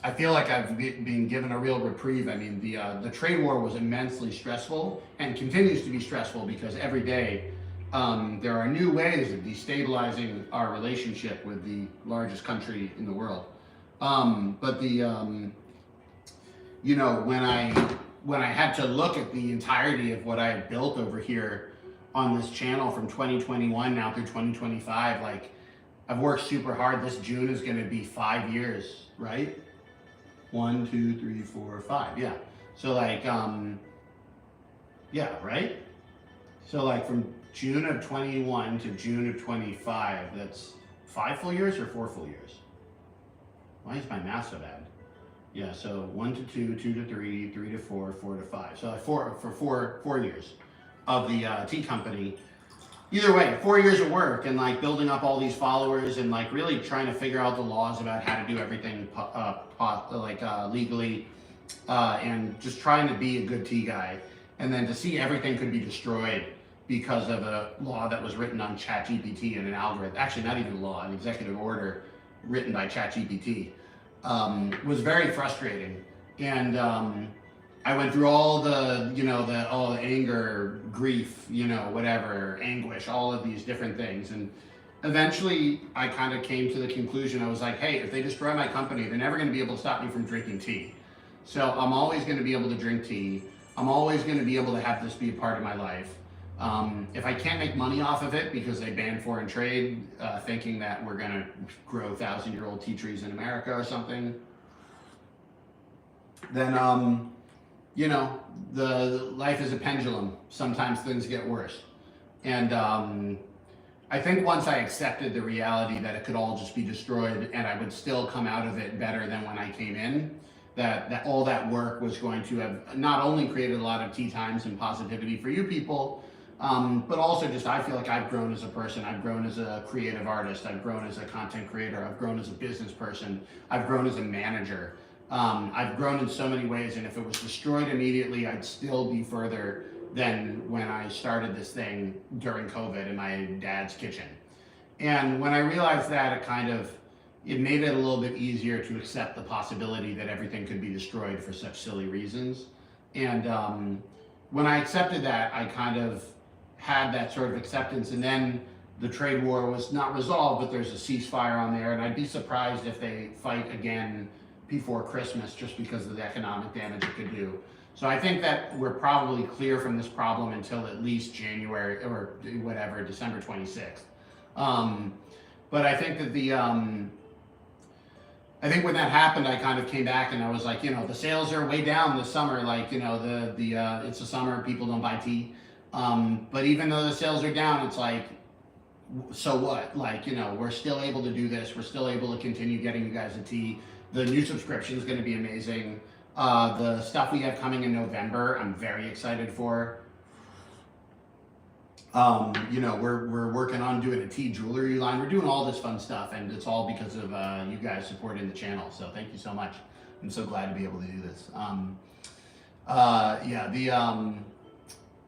I feel like I've been given a real reprieve. I mean, the trade war was immensely stressful and continues to be stressful, because every day there are new ways of destabilizing our relationship with the largest country in the world. When I had to look at the entirety of what I had built over here on this channel from 2021 now through 2025, I've worked super hard. This June is going to be 5 years, right? 1, 2, 3, 4, 5. Yeah. So yeah, right? So from June of 21 to June of 25, that's 5 full years or 4 full years? Why is my math so bad? Yeah, so 1 to 2, 2 to 3, 3 to 4, 4 to 5. So four years of the tea company. Either way, 4 years of work and building up all these followers and really trying to figure out the laws about how to do everything legally, and just trying to be a good tea guy. And then to see everything could be destroyed because of a law that was written on ChatGPT and an algorithm. Actually, not even a law, an executive order written by ChatGPT, was very frustrating. And I went through all the, all the anger, grief, whatever, anguish, all of these different things. And eventually I kind of came to the conclusion, I was like, hey, if they destroy my company, they're never going to be able to stop me from drinking tea. So I'm always going to be able to drink tea. I'm always going to be able to have this be a part of my life. If I can't make money off of it because they banned foreign trade, thinking that we're going to grow 1,000-year-old tea trees in America or something, then, you know, the life is a pendulum. Sometimes things get worse. And I think once I accepted the reality that it could all just be destroyed and I would still come out of it better than when I came in, that all that work was going to have not only created a lot of tea times and positivity for you people, but also just I feel like I've grown as a person. I've grown as a creative artist. I've grown as a content creator. I've grown as a business person. I've grown as a manager. I've grown in so many ways, and if it was destroyed immediately, I'd still be further than when I started this thing during COVID in my dad's kitchen. And when I realized that, it made it a little bit easier to accept the possibility that everything could be destroyed for such silly reasons. And when I accepted that, I kind of had that sort of acceptance, and then the trade war was not resolved, but there's a ceasefire on there, and I'd be surprised if they fight again before Christmas just because of the economic damage it could do. So I think that we're probably clear from this problem until at least January or whatever, December 26th. But I think that I think when that happened, I kind of came back and I was like, you know, the sales are way down this summer. Like, you know, it's the summer, people don't buy tea. But even though the sales are down, it's like, so what? Like, you know, we're still able to do this. We're still able to continue getting you guys a tea. The new subscription is going to be amazing. The stuff we have coming in November, I'm very excited for. You know, we're working on doing a tea jewelry line. We're doing all this fun stuff, and it's all because of you guys supporting the channel. So thank you so much. I'm so glad to be able to do this.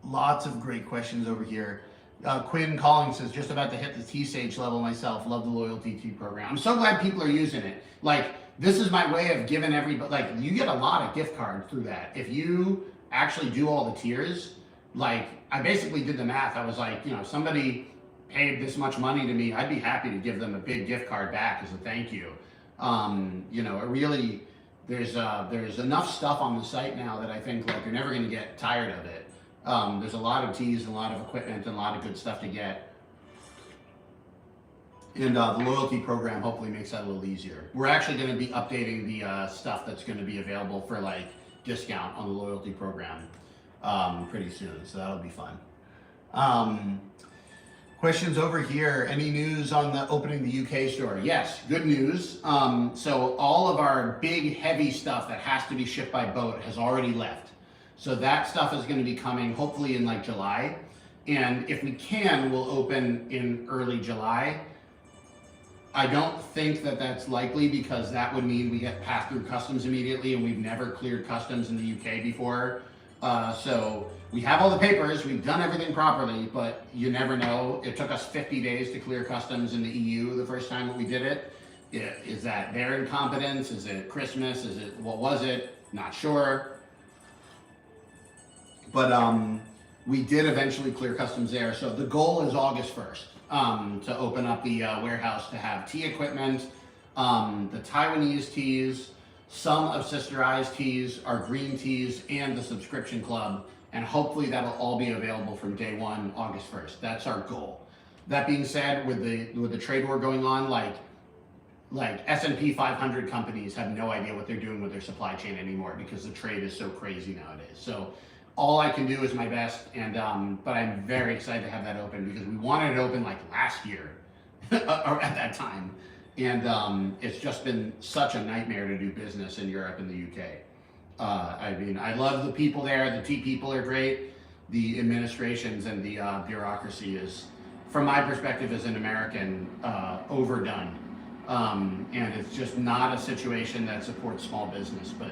Lots of great questions over here. Quinn Collins says, just about to hit the T-Sage level myself. Love the loyalty tea program. I'm so glad people are using it. Like, this is my way of giving everybody, like, you get a lot of gift cards through that. If you actually do all the tiers, like, I basically did the math. I was like, you know, somebody paid this much money to me, I'd be happy to give them a big gift card back as a thank you. You know, it really, there's enough stuff on the site now that I think, like, you're never going to get tired of it. There's a lot of teas and a lot of equipment and a lot of good stuff to get. And the loyalty program hopefully makes that a little easier. We're actually going to be updating the stuff that's going to be available for like discount on the loyalty program pretty soon, so that'll be fun. Questions over here. Any news on the opening the UK store? Yes, good news. So all of our big heavy stuff that has to be shipped by boat has already left. So that stuff is going to be coming hopefully in like July. And if we can, we'll open in early July. I don't think that that's likely because that would mean we get passed through customs immediately, and we've never cleared customs in the UK before. So we have all the papers, we've done everything properly, but you never know. It took us 50 days to clear customs in the EU the first time that we did it. Is that their incompetence? Is it Christmas? Is it, what was it? Not sure. But we did eventually clear customs there. So the goal is August 1st. To open up the warehouse to have tea equipment, the Taiwanese teas, some of Sister I's teas, our green teas, and the subscription club, and hopefully that'll all be available from day one, August 1st. That's our goal. That being said, with the trade war going on, like S&P 500 companies have no idea what they're doing with their supply chain anymore because the trade is so crazy nowadays. So all I can do is my best, and but I'm very excited to have that open because we wanted it open like last year or at that time, and it's just been such a nightmare to do business in Europe and the UK. I mean, I love the people there. The tea people are great. The administrations and the bureaucracy is, from my perspective as an American, overdone, and it's just not a situation that supports small business. But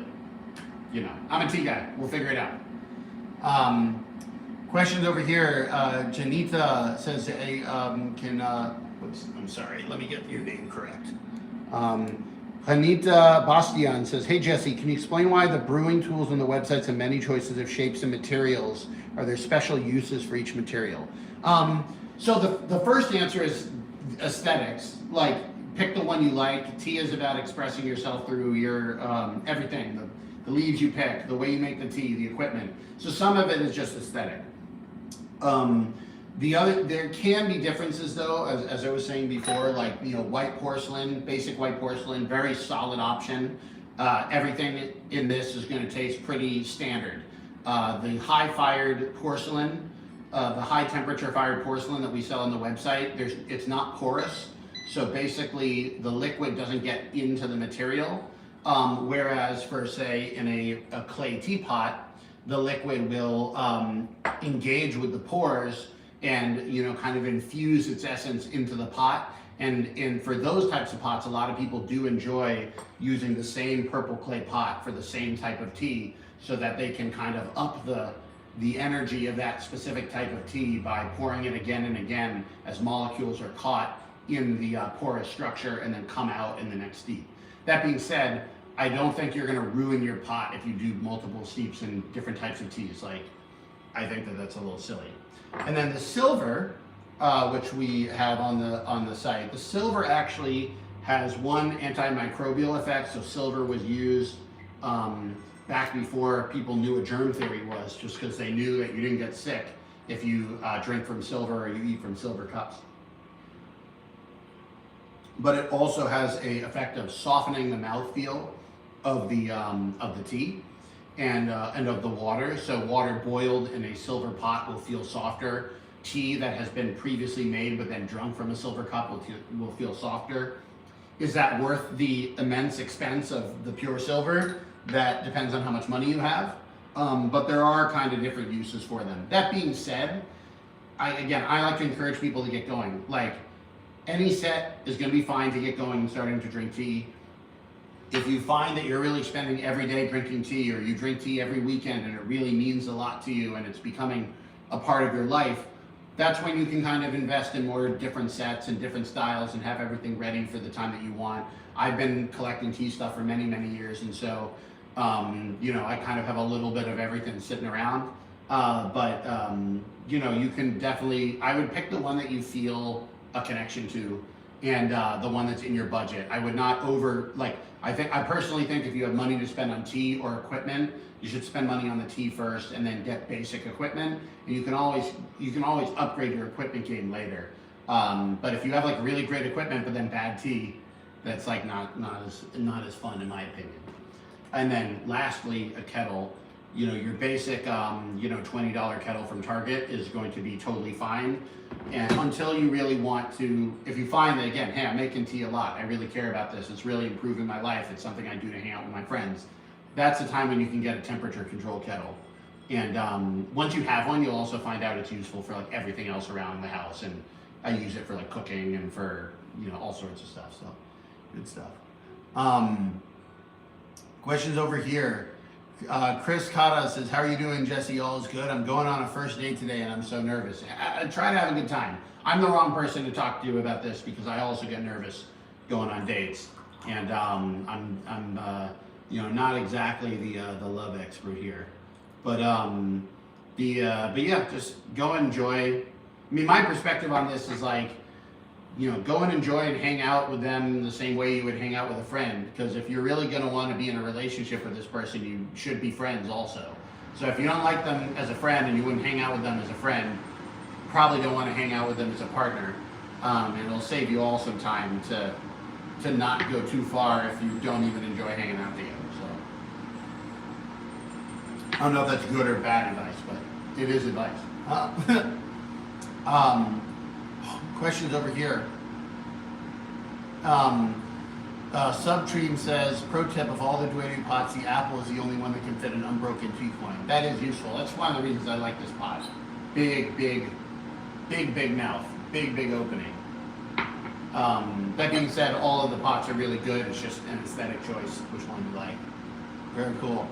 you know, I'm a tea guy. We'll figure it out. Questions over here. Janita says, hey, whoops, I'm sorry, let me get your name correct. Hanita Bastian says, hey Jesse, can you explain why the brewing tools on the websites have many choices of shapes and materials? Are there special uses for each material? So the first answer is aesthetics. Like, pick the one you like. Tea is about expressing yourself through your everything. The leaves you pick, the way you make the tea, the equipment. So some of it is just aesthetic. There can be differences though, as I was saying before, like, white porcelain, basic white porcelain, very solid option. Everything in this is going to taste pretty standard. The high-fired porcelain, the high-temperature fired porcelain that we sell on the website, it's not porous, so basically the liquid doesn't get into the material. Whereas for, say, in a clay teapot, the liquid will engage with the pores and kind of infuse its essence into the pot. And for those types of pots, a lot of people do enjoy using the same purple clay pot for the same type of tea, so that they can kind of up the energy of that specific type of tea by pouring it again and again as molecules are caught in the porous structure and then come out in the next steep. That being said, I don't think you're going to ruin your pot if you do multiple steeps in different types of teas. Like, I think that's a little silly. And then the silver, which we have on the site, the silver actually has one antimicrobial effect. So silver was used back before people knew what germ theory was, just because they knew that you didn't get sick if you drink from silver or you eat from silver cups. But it also has an effect of softening the mouthfeel of the tea and of the water. So water boiled in a silver pot will feel softer. Tea that has been previously made but then drunk from a silver cup will feel softer. Is that worth the immense expense of the pure silver? That depends on how much money you have. But there are kind of different uses for them. That being said, I like to encourage people to get going. Like, any set is going to be fine to get going and starting to drink tea. If you find that you're really spending every day drinking tea, or you drink tea every weekend and it really means a lot to you and it's becoming a part of your life, that's when you can kind of invest in more different sets and different styles and have everything ready for the time that you want. I've been collecting tea stuff for many, many years, and so I kind of have a little bit of everything sitting around. You can definitely, I would pick the one that you feel a connection to, and the one that's in your budget. I would not I personally think if you have money to spend on tea or equipment, you should spend money on the tea first and then get basic equipment. And you can always upgrade your equipment game later. But if you have like really great equipment but then bad tea, that's like not as fun in my opinion. And then lastly, a kettle. Your basic $20 kettle from Target is going to be totally fine. And until you really want to, if you find that, again, hey, I'm making tea a lot, I really care about this, it's really improving my life, it's something I do to hang out with my friends, that's the time when you can get a temperature control kettle. And once you have one, you'll also find out it's useful for like everything else around the house. And I use it for like cooking and for, all sorts of stuff. So good stuff. Questions over here. Chris Kata says, how are you doing, Jesse? All is good. I'm going on a first date today and I'm so nervous. I try to have a good time. I'm the wrong person to talk to you about this because I also get nervous going on dates. And I'm not exactly the love expert here. But yeah, just go enjoy. I mean, my perspective on this is like, go and enjoy and hang out with them the same way you would hang out with a friend. Because if you're really going to want to be in a relationship with this person, you should be friends also. So if you don't like them as a friend and you wouldn't hang out with them as a friend, probably don't want to hang out with them as a partner. And it'll save you all some time to not go too far if you don't even enjoy hanging out together. So I don't know if that's good or bad advice, but it is advice. Questions over here. Subtream says, pro tip, of all the dueling pots, the apple is the only one that can fit an unbroken tea coin. That is useful. That's one of the reasons I like this pot. Big mouth. Big opening. That being said, all of the pots are really good. It's just an aesthetic choice, which one you like. Very cool.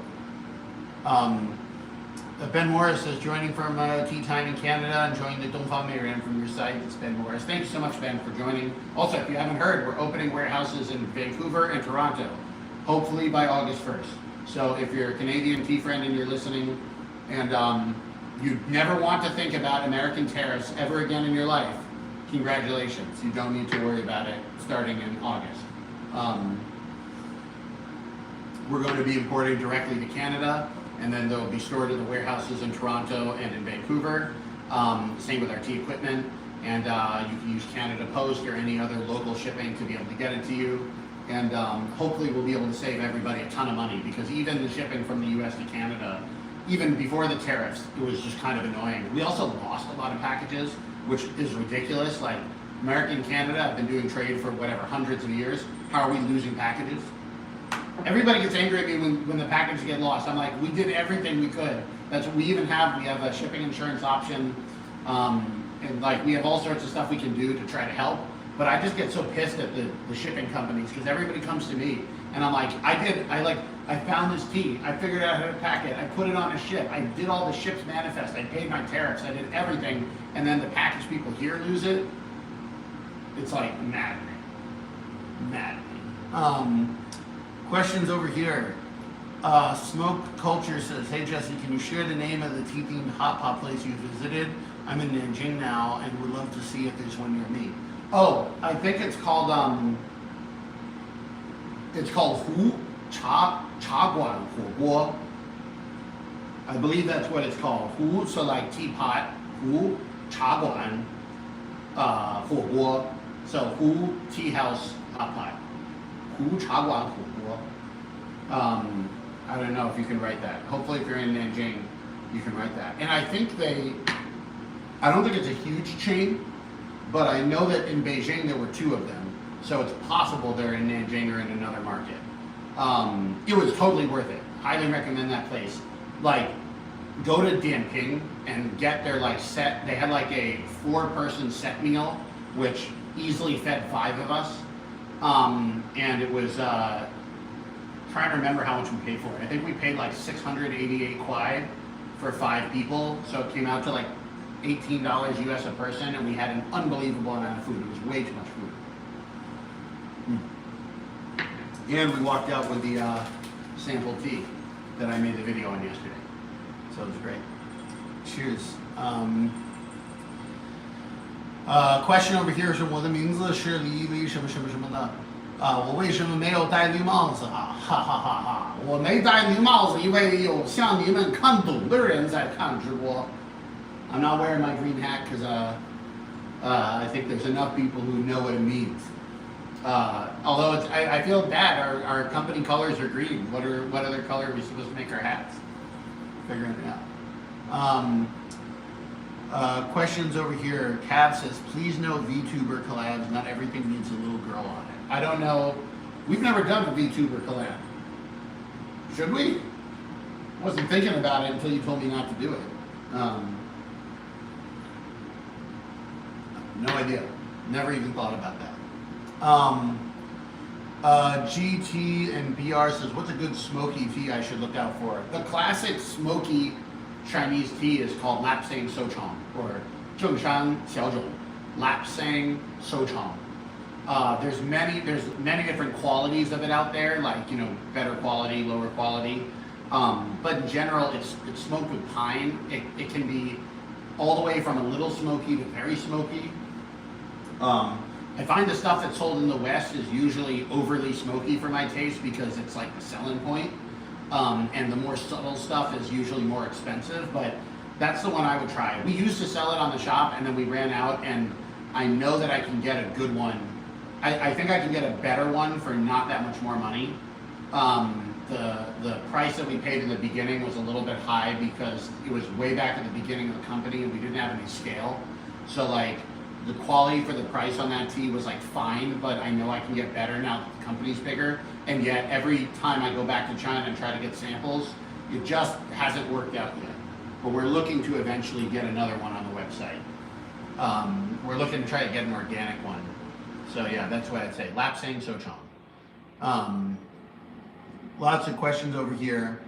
Ben Morris says, joining from Tea Time in Canada, enjoying the Don't Fall Marianne from your site. It's Ben Morris. Thank you so much, Ben, for joining. Also, if you haven't heard, we're opening warehouses in Vancouver and Toronto, hopefully by August 1st. So if you're a Canadian tea friend and you're listening, and you never want to think about American tariffs ever again in your life, congratulations. You don't need to worry about it starting in August. We're going to be importing directly to Canada, and then they'll be stored in the warehouses in Toronto and in Vancouver. Same with our tea equipment, and you can use Canada Post or any other local shipping to be able to get it to you. And hopefully we'll be able to save everybody a ton of money, because even the shipping from the US to Canada, even before the tariffs, it was just kind of annoying. We also lost a lot of packages, which is ridiculous. Like, America and Canada have been doing trade for whatever, hundreds of years. How are we losing packages? Everybody gets angry at me when the packages get lost. I'm like, we did everything we could. That's what we even have. We have a shipping insurance option. And like, we have all sorts of stuff we can do to try to help. But I just get so pissed at the shipping companies, because everybody comes to me and I'm like, I found this tea. I figured out how to pack it. I put it on a ship. I did all the ship's manifest. I paid my tariffs. I did everything. And then the package people here lose it. It's like maddening. Questions over here. Smoke Culture says, hey Jesse, can you share the name of the tea-themed hot pot place you visited? I'm in Nanjing now and would love to see if there's one near me. Oh, I think it's called Hu Cha Guan Hu Guo. I believe that's what it's called. Hu, so like teapot. Hu Cha Guan Hu Guo. So Hu Tea House Hot Pot. Hu Cha Guan Hu Guo. I don't know if you can write that. Hopefully if you're in Nanjing, you can write that. And I think I don't think it's a huge chain, but I know that in Beijing there were 2 of them. So it's possible they're in Nanjing or in another market. It was totally worth it. Highly recommend that place. Like, go to Dianping and get their like set. They had like a 4-person set meal, which easily fed 5 of us. And it was, trying to remember how much we paid for it. I think we paid like 688 kwai for 5 people. So it came out to like $18 US a person, and we had an unbelievable amount of food. It was way too much food. And we walked out with the sample tea that I made the video on yesterday. So it was great. Cheers. Question over here是我的名字是李李什么什么什么的。我为什么没有戴绿帽子啊？哈哈哈哈！我没戴绿帽子，因为有像你们看懂的人在看直播。I'm not wearing my green hat because I think there's enough people who know what it means. Although I feel bad. Our company colors are green. What other color are we supposed to make our hats? Figuring it out. Questions over here. Cav says, please no VTuber collabs. Not everything needs a little girl on it. I don't know. We've never done a VTuber collab. Should we? Wasn't thinking about it until you told me not to do it. No idea. Never even thought about that. GT and BR says, what's a good smoky tea I should look out for? The classic smoky Chinese tea is called Lapsang Souchong, or Zhengshan Xiaozhong. Lapsang Souchong. There's many different qualities of it out there, like, you know, better quality, lower quality. But in general, it's smoked with pine. It can be all the way from a little smoky to very smoky. I find the stuff that's sold in the West is usually overly smoky for my taste, because it's like the selling point. And the more subtle stuff is usually more expensive, but that's the one I would try. We used to sell it on the shop, and then we ran out, and I know that I can get a good one. I think I can get a better one for not that much more money. The price that we paid in the beginning was a little bit high, because it was way back at the beginning of the company and we didn't have any scale. So like, the quality for the price on that tea was like fine, but I know I can get better now that the company's bigger. And yet every time I go back to China and try to get samples, it just hasn't worked out yet. But we're looking to eventually get another one on the website. We're looking to try to get an organic one. So yeah, that's what I'd say. Lapsang Souchong. Lots of questions over here.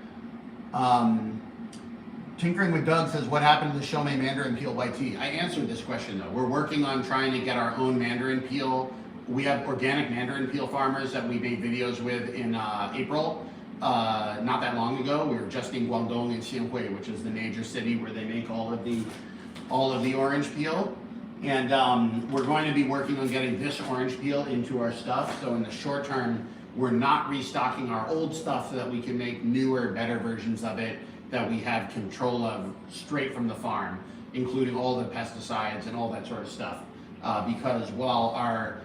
Tinkering with Doug says, what happened to the Shomei Mandarin peel white tea? I answered this question though. We're working on trying to get our own Mandarin peel. We have organic Mandarin peel farmers that we made videos with in April. Not that long ago. We were just in Guangdong and Xianhui, which is the major city where they make all of the orange peel. And we're going to be working on getting this orange peel into our stuff. So in the short term, we're not restocking our old stuff so that we can make newer, better versions of it that we have control of straight from the farm, including all the pesticides and all that sort of stuff. Because while our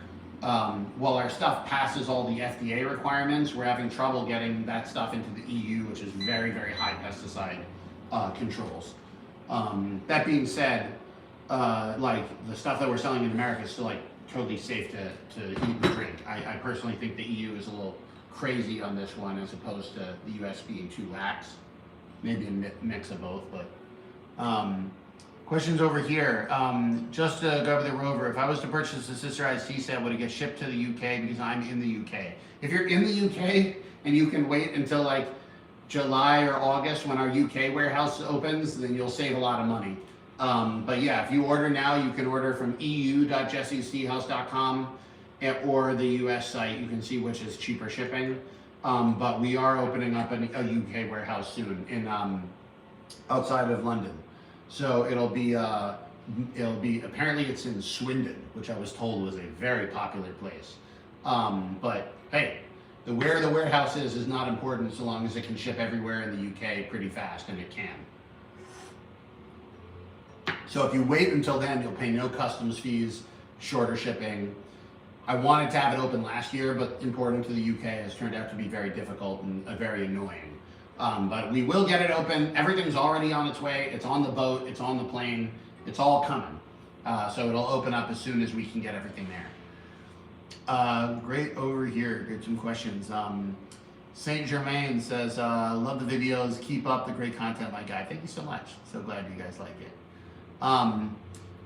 stuff passes all the FDA requirements, we're having trouble getting that stuff into the EU, which is very, very high pesticide controls. That being said, like the stuff that we're selling in America is still like totally safe to eat and drink. I personally think the EU is a little crazy on this one as opposed to the US being too lax. Maybe a mix of both, but questions over here. Just to go over the rover, if I was to purchase a Sister Iced tea set, would it get shipped to the UK because I'm in the UK? If you're in the UK and you can wait until like July or August when our UK warehouse opens, then you'll save a lot of money. But yeah, if you order now, you can order from eu.jessesteahouse.com or the US site. You can see which is cheaper shipping. But we are opening up a UK warehouse soon in outside of London. So it'll be apparently it's in Swindon, which I was told was a very popular place. But hey, where the warehouse is not important so long as it can ship everywhere in the UK pretty fast, and it can. So if you wait until then, you'll pay no customs fees, shorter shipping. I wanted to have it open last year, but importing to the UK has turned out to be very difficult and very annoying. But we will get it open. Everything's already on its way. It's on the boat, it's on the plane, it's all coming. So it'll open up as soon as we can get everything there. Great over here, get some questions. Saint Germain says, love the videos, keep up the great content, my guy. Thank you so much. So glad you guys like it.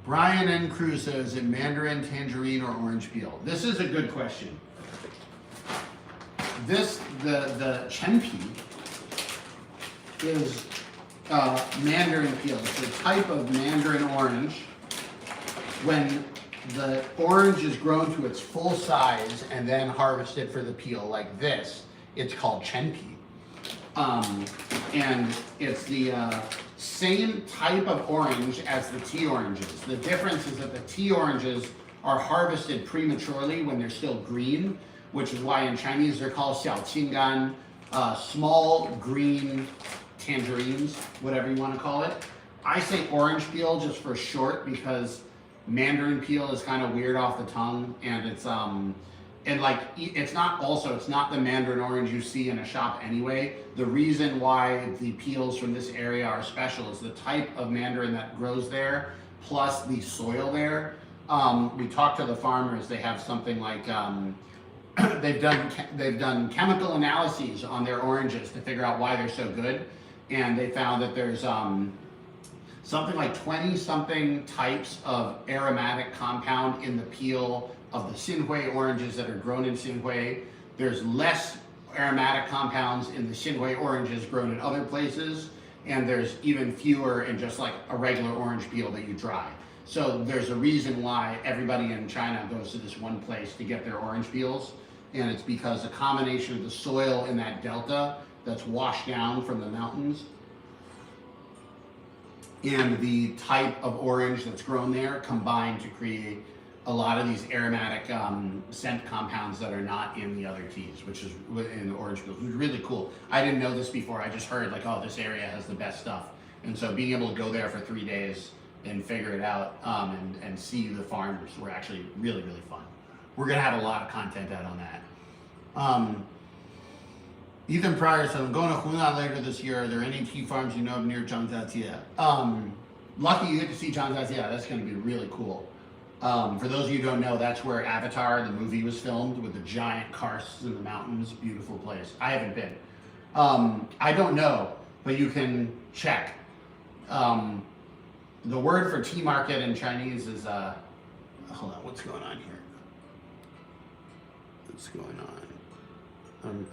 Brian N. Cruz says, is it mandarin, tangerine, or orange peel? This is a good question. The chenpi is mandarin peel. It's a type of mandarin orange. When the orange is grown to its full size and then harvested for the peel like this, it's called chenpi. And it's the same type of orange as the tea oranges. The difference is that the tea oranges are harvested prematurely when they're still green, which is why in Chinese they're called xiaoqinggan, small green tangerines, whatever you want to call it. I say orange peel just for short because mandarin peel is kind of weird off the tongue, and it's it's not the mandarin orange you see in a shop anyway. The reason why the peels from this area are special is the type of mandarin that grows there, plus the soil there. We talked to the farmers. They have something like they've done chemical analyses on their oranges to figure out why they're so good, and they found that there's something like 20-something types of aromatic compound in the peel of the Xinhui oranges that are grown in Xinhui. There's less aromatic compounds in the Xinhui oranges grown in other places, and there's even fewer in just like a regular orange peel that you dry. So there's a reason why everybody in China goes to this one place to get their orange peels, and it's because the combination of the soil in that delta that's washed down from the mountains and the type of orange that's grown there combine to create a lot of these aromatic scent compounds that are not in the other teas, which is in the orange peels, which is really cool. I didn't know this before. I just heard like, oh, this area has the best stuff. And so being able to go there for 3 days and figure it out and see the farmers were actually really, really fun. We're gonna have a lot of content out on that. Ethan Pryor said, I'm going to Hunan later this year. Are there any tea farms you know near Zhangjiajie? Lucky you get to see Zhangjiajie. That's gonna be really cool. For those of you who don't know, that's where Avatar, the movie, was filmed, with the giant karsts in the mountains. Beautiful place. I haven't been. I don't know, but you can check. The word for tea market in Chinese is, hold on, what's going on here? What's going on?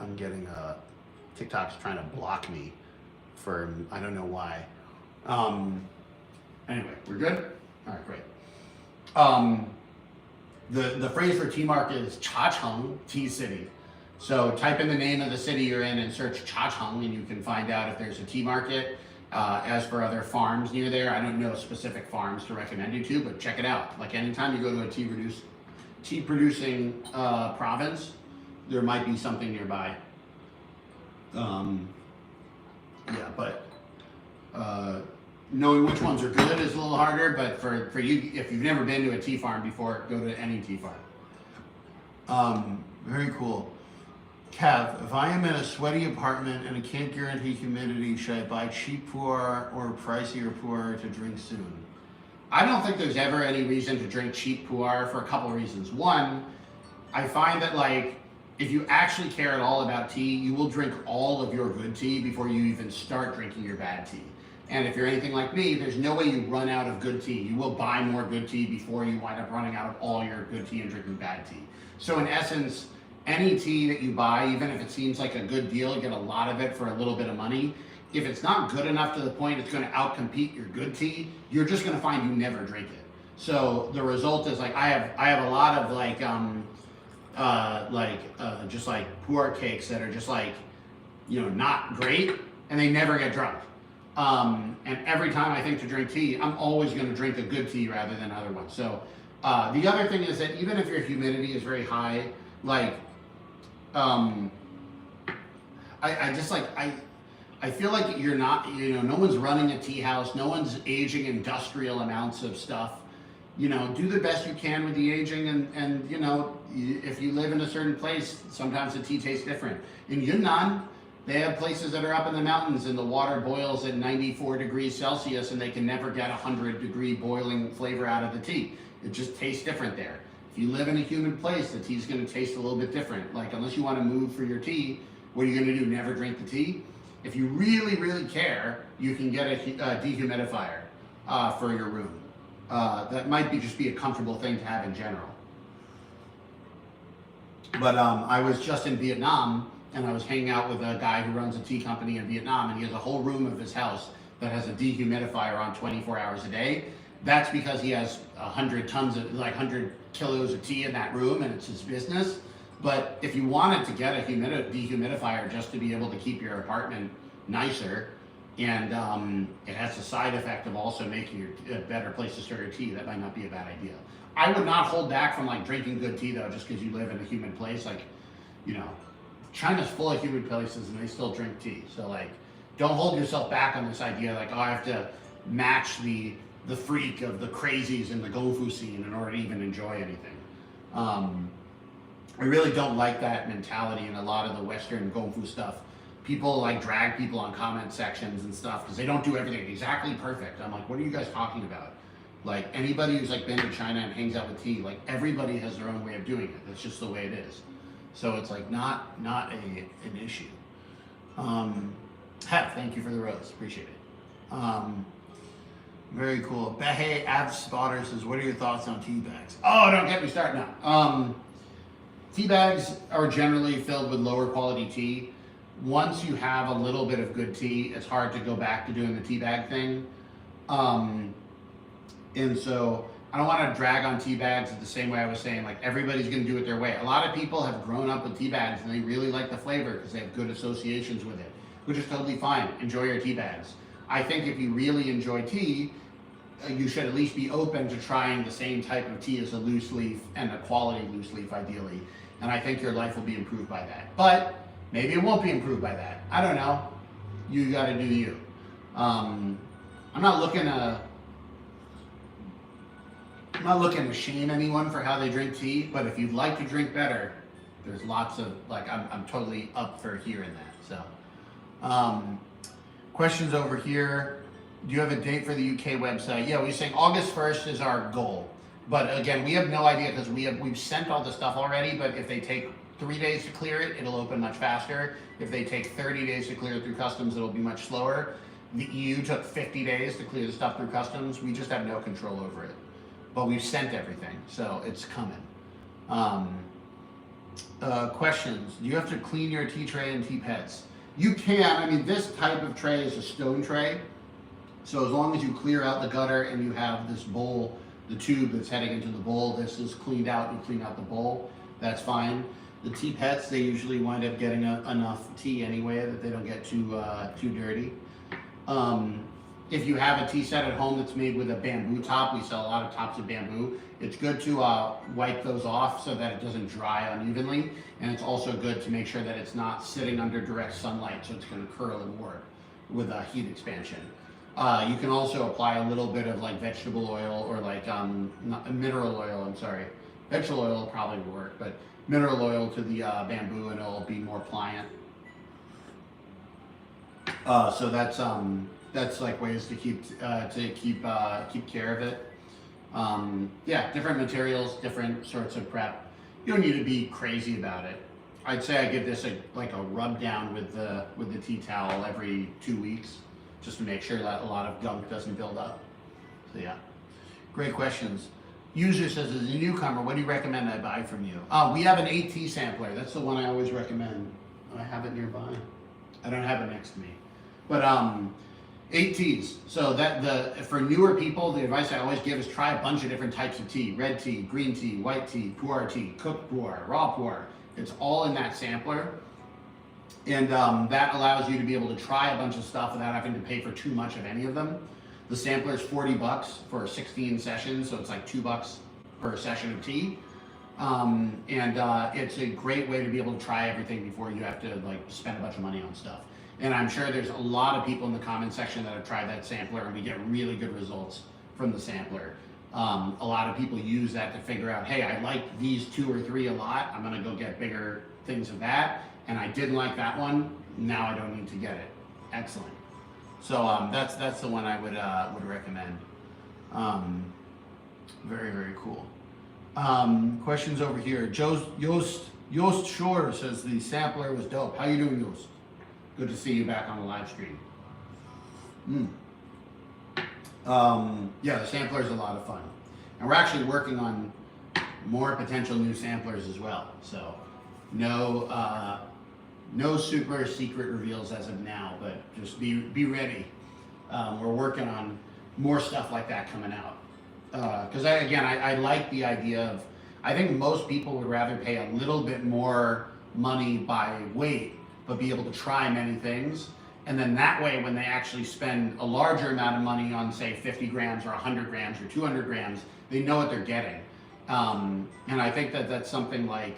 I'm getting, TikTok's trying to block me for, I don't know why. Anyway, we're good? All right, great. The phrase for tea market is Chacheng, tea city. So type in the name of the city you're in and search Chacheng, and you can find out if there's a tea market. As for other farms near there, I don't know specific farms to recommend you to, but check it out. Like anytime you go to a tea producing province, there might be something nearby. Yeah, but knowing which ones are good is a little harder. But for you, if you've never been to a tea farm before, go to any tea farm. Very cool. Kev, if I am in a sweaty apartment and I can't guarantee humidity, should I buy cheap pu'er or pricier pu'er to drink soon? I don't think there's ever any reason to drink cheap pu'er for a couple of reasons. One, I find that like if you actually care at all about tea, you will drink all of your good tea before you even start drinking your bad tea. And if you're anything like me, there's no way you run out of good tea. You will buy more good tea before you wind up running out of all your good tea and drinking bad tea. So in essence, any tea that you buy, even if it seems like a good deal, you get a lot of it for a little bit of money. If it's not good enough to the point it's going to outcompete your good tea, you're just going to find you never drink it. So the result is like I have a lot of like just like pu'er cakes that are just like, you know, not great, and they never get drunk. And every time I think to drink tea, I'm always going to drink a good tea rather than other ones. So the other thing is that even if your humidity is very high, like I feel like you're not, you know, no one's running a tea house, no one's aging industrial amounts of stuff. You know, do the best you can with the aging, and you know, if you live in a certain place, sometimes the tea tastes different. In Yunnan, they have places that are up in the mountains and the water boils at 94 degrees Celsius and they can never get 100-degree boiling flavor out of the tea. It just tastes different there. If you live in a humid place, the tea's going to taste a little bit different. Like, unless you want to move for your tea, what are you going to do? Never drink the tea? If you really, really care, you can get a dehumidifier for your room. That might just be a comfortable thing to have in general. But I was just in Vietnam, and I was hanging out with a guy who runs a tea company in Vietnam, and he has a whole room of his house that has a dehumidifier on 24 hours a day. That's because he has 100 kilos of tea in that room, and it's his business. But if you wanted to get a dehumidifier just to be able to keep your apartment nicer, and it has the side effect of also making your a better place to store your tea, that might not be a bad idea. I would not hold back from like drinking good tea though, just because you live in a humid place. Like, you know, China's full of humid places and they still drink tea. So like, don't hold yourself back on this idea like, oh, I have to match the freak of the crazies in the Gongfu scene in order to even enjoy anything. I really don't like that mentality in a lot of the Western Gongfu stuff. People like drag people on comment sections and stuff because they don't do everything exactly perfect. I'm like, what are you guys talking about? Like, anybody who's like been to China and hangs out with tea, like everybody has their own way of doing it. That's just the way it is. So it's like not an issue. Thank you for the rose, appreciate it. Very cool. Behe Ab Spotter says, what are your thoughts on tea bags? Oh, don't get me started now. Tea bags are generally filled with lower quality tea. Once you have a little bit of good tea, it's hard to go back to doing the tea bag thing. And so I don't want to drag on tea bags the same way I was saying, like everybody's going to do it their way. A lot of people have grown up with tea bags and they really like the flavor because they have good associations with it, which is totally fine. Enjoy your tea bags. I think if you really enjoy tea, you should at least be open to trying the same type of tea as a loose leaf and a quality loose leaf ideally. And I think your life will be improved by that. But maybe it won't be improved by that. I don't know. You got to do you. I'm not looking to shame anyone for how they drink tea, but if you'd like to drink better, there's lots of, like, I'm totally up for hearing that. So, questions over here. Do you have a date for the UK website? Yeah, we're saying August 1st is our goal. But again, we have no idea because we've sent all the stuff already, but if they take 3 days to clear it, it'll open much faster. If they take 30 days to clear it through customs, it'll be much slower. The EU took 50 days to clear the stuff through customs. We just have no control over it. But we've sent everything, so it's coming. Questions. Do you have to clean your tea tray and tea pets? You can. I mean, this type of tray is a stone tray. So as long as you clear out the gutter and you have this bowl, the tube that's heading into the bowl, this is cleaned out, you clean out the bowl, that's fine. The tea pets, they usually wind up getting enough tea anyway that they don't get too dirty. If you have a tea set at home that's made with a bamboo top, we sell a lot of tops of bamboo. It's good to wipe those off so that it doesn't dry unevenly. And it's also good to make sure that it's not sitting under direct sunlight, so it's going to curl and warp with heat expansion. You can also apply a little bit of like vegetable oil or like mineral oil, I'm sorry. Vegetable oil probably will work, but mineral oil to the bamboo and it'll be more pliant. So that's like ways to keep care of it. Yeah, different materials, different sorts of prep. You don't need to be crazy about it. I'd say I give this a rub down with the tea towel every 2 weeks, just to make sure that a lot of gunk doesn't build up. So yeah, great questions. User says, as a newcomer, what do you recommend I buy from you? We have an 8T sampler. That's the one I always recommend. I have it nearby. I don't have it next to me, but 8Ts. So for newer people, the advice I always give is try a bunch of different types of tea: red tea, green tea, white tea, pu'er tea, cooked pu'er, raw pu'er. It's all in that sampler, and that allows you to be able to try a bunch of stuff without having to pay for too much of any of them. The sampler is $40 for 16 sessions, so it's like $2 per session of tea. It's a great way to be able to try everything before you have to like spend a bunch of money on stuff. And I'm sure there's a lot of people in the comment section that have tried that sampler, and we get really good results from the sampler. A lot of people use that to figure out, hey, I like these 2 or 3 a lot. I'm gonna go get bigger things of that. And I didn't like that one. Now I don't need to get it. Excellent. So that's the one I would recommend. Very, very cool. Questions over here. Yost Shore says the sampler was dope. How you doing, Yost? Good to see you back on the live stream. Yeah, the sampler is a lot of fun. And we're actually working on more potential new samplers as well. So no super secret reveals as of now, but just be ready. We're working on more stuff like that coming out. Because I like the idea of, I think most people would rather pay a little bit more money by weight, but be able to try many things. And then that way, when they actually spend a larger amount of money on, say, 50 grams or 100 grams or 200 grams, they know what they're getting. And I think that's something like,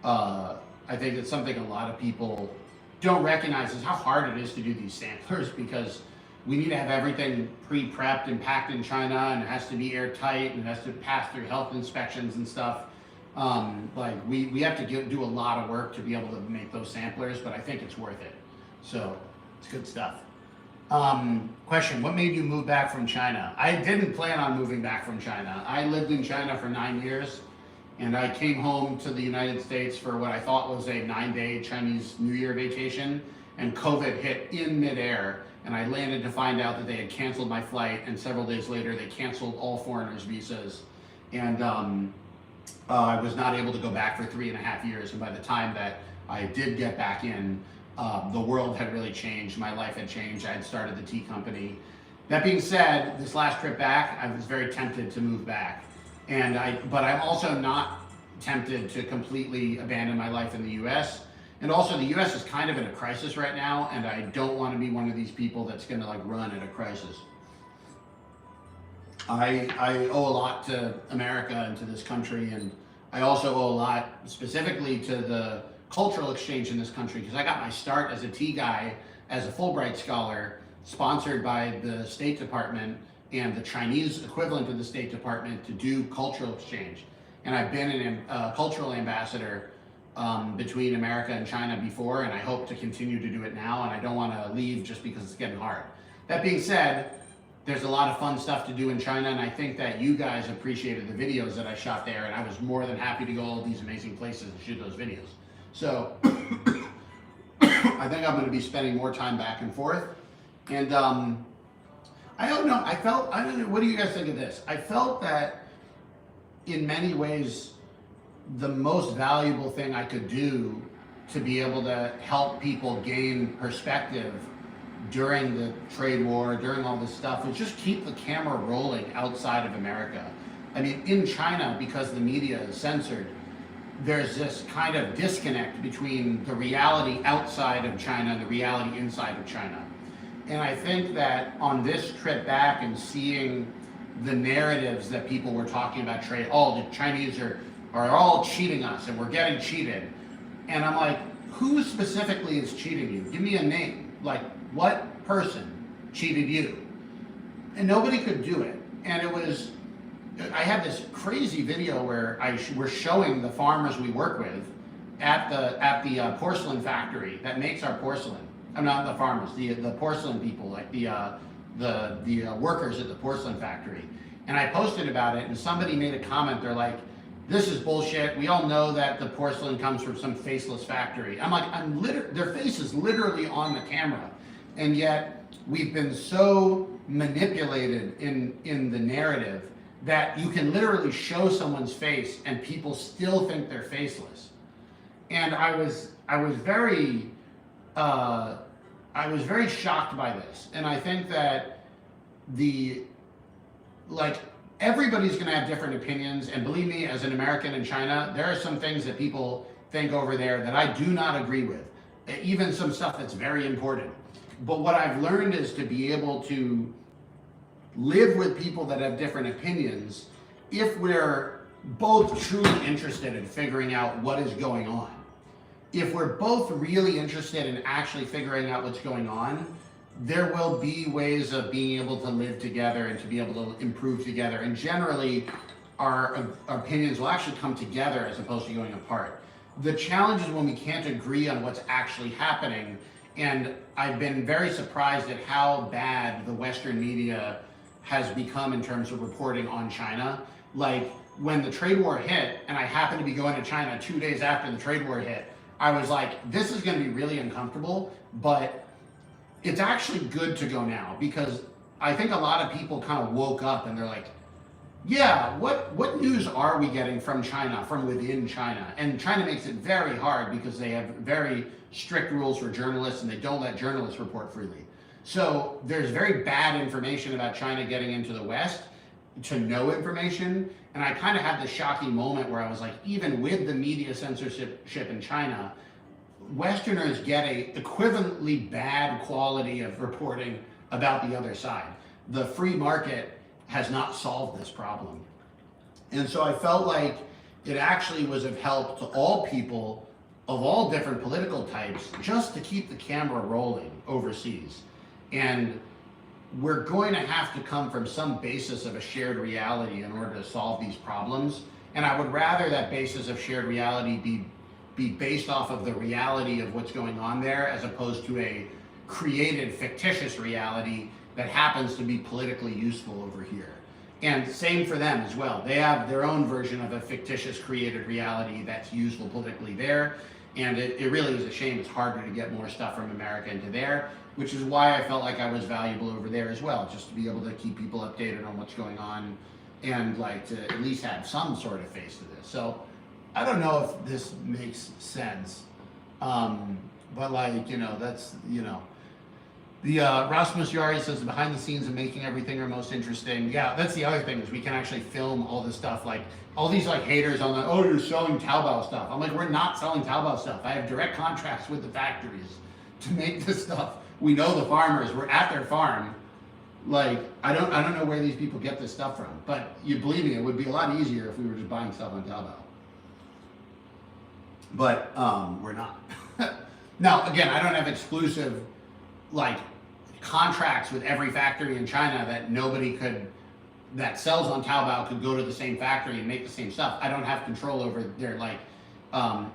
I think that's something a lot of people don't recognize is how hard it is to do these samplers, because we need to have everything pre-prepped and packed in China, and it has to be airtight, and it has to pass through health inspections and stuff. We have to do a lot of work to be able to make those samplers, but I think it's worth it. So it's good stuff. Question, what made you move back from China? I didn't plan on moving back from China. I lived in China for 9 years, and I came home to the United States for what I thought was a 9-day Chinese New Year vacation, and COVID hit in midair, and I landed to find out that they had canceled my flight, and several days later they canceled all foreigners' visas, and I was not able to go back for 3.5 years, and by the time that I did get back in, the world had really changed. My life had changed. I had started the tea company. That being said, this last trip back, I was very tempted to move back, but I'm also not tempted to completely abandon my life in the U.S. And also, the U.S. is kind of in a crisis right now, and I don't want to be one of these people that's going to like run at a crisis. I owe a lot to America and to this country, and I also owe a lot specifically to the cultural exchange in this country, because I got my start as a tea guy, as a Fulbright scholar, sponsored by the State Department and the Chinese equivalent of the State Department to do cultural exchange. And I've been a cultural ambassador between America and China before, and I hope to continue to do it now, and I don't want to leave just because it's getting hard. That being said, there's a lot of fun stuff to do in China, and I think that you guys appreciated the videos that I shot there, and I was more than happy to go all these amazing places and shoot those videos. So I think I'm going to be spending more time back and forth. And I don't know, what do you guys think of this? I felt that in many ways, the most valuable thing I could do to be able to help people gain perspective during the trade war, during all this stuff, was just keep the camera rolling outside of America. I mean, in China, because the media is censored, there's this kind of disconnect between the reality outside of China and the reality inside of China. And I think that on this trip back and seeing the narratives that people were talking about trade, the Chinese are all cheating us and we're getting cheated. And I'm like, who specifically is cheating you? Give me a name. Like, what person cheated you? And nobody could do it. And I had this crazy video where we're showing the farmers we work with at the porcelain factory that makes our porcelain. I'm not the farmers, the porcelain people, like the workers at the porcelain factory. And I posted about it, and somebody made a comment. They're like, "This is bullshit. We all know that the porcelain comes from some faceless factory." I'm like, their face is literally on the camera, and yet we've been so manipulated in the narrative that you can literally show someone's face and people still think they're faceless. And I was very shocked by this. And I think that everybody's going to have different opinions. And believe me, as an American in China, there are some things that people think over there that I do not agree with, even some stuff that's very important. But what I've learned is to be able to live with people that have different opinions if we're both truly interested in figuring out what is going on. If we're both really interested in actually figuring out what's going on, there will be ways of being able to live together and to be able to improve together. And generally, our opinions will actually come together as opposed to going apart. The challenge is when we can't agree on what's actually happening. And I've been very surprised at how bad the Western media has become in terms of reporting on China. Like, when the trade war hit, and I happened to be going to China 2 days after the trade war hit, I was like, this is going to be really uncomfortable, but it's actually good to go now, because I think a lot of people kind of woke up and they're like, yeah, what news are we getting from China, from within China? And China makes it very hard because they have very strict rules for journalists and they don't let journalists report freely. So there's very bad information about China getting into the West to no information. And I kind of had this shocking moment where I was like, even with the media censorship in China, Westerners get a equivalently bad quality of reporting about the other side. The free market has not solved this problem. And so I felt like it actually was of help to all people of all different political types just to keep the camera rolling overseas. And we're going to have to come from some basis of a shared reality in order to solve these problems. And I would rather that basis of shared reality be based off of the reality of what's going on there, as opposed to a created fictitious reality that happens to be politically useful over here. And same for them as well. They have their own version of a fictitious created reality that's useful politically there. And it really is a shame. It's harder to get more stuff from America into there, which is why I felt like I was valuable over there as well, just to be able to keep people updated on what's going on and like to at least have some sort of face to this. So I don't know if this makes sense, but like, that's, the Rasmus Yari says the behind the scenes of making everything are most interesting. Yeah, that's the other thing, is we can actually film all this stuff. Like all these like haters on the, oh, you're selling Taobao stuff. I'm like, we're not selling Taobao stuff. I have direct contracts with the factories to make this stuff. We know the farmers. We're at their farm. Like, I don't know where these people get this stuff from. But you believe me, it would be a lot easier if we were just buying stuff on Taobao. But we're not. Now, again, I don't have exclusive like contracts with every factory in China that sells on Taobao could go to the same factory and make the same stuff. I don't have control over their like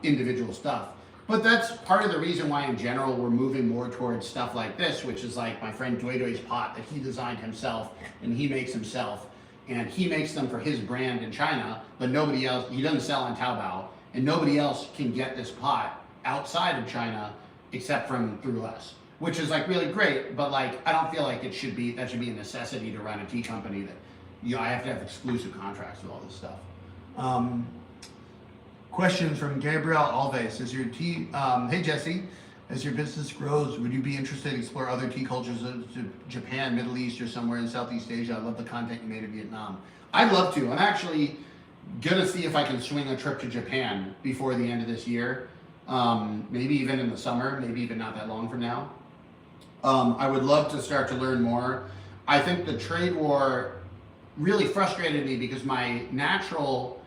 individual stuff. But that's part of the reason why in general we're moving more towards stuff like this, which is like my friend Doidoi's pot that he designed himself and he makes himself, and he makes them for his brand in China, but nobody else, he doesn't sell on Taobao, and nobody else can get this pot outside of China except through us, which is like really great. But like, I don't feel like that should be a necessity to run a tea company, that I have to have exclusive contracts with all this stuff. Questions from Gabriel Alves. Hey Jesse, as your business grows, would you be interested to explore other tea cultures to Japan, Middle East, or somewhere in Southeast Asia? I love the content you made of Vietnam. I'd love to. I'm actually gonna see if I can swing a trip to Japan before the end of this year. Maybe even in the summer, maybe even not that long from now. I would love to start to learn more. I think the trade war really frustrated me because my natural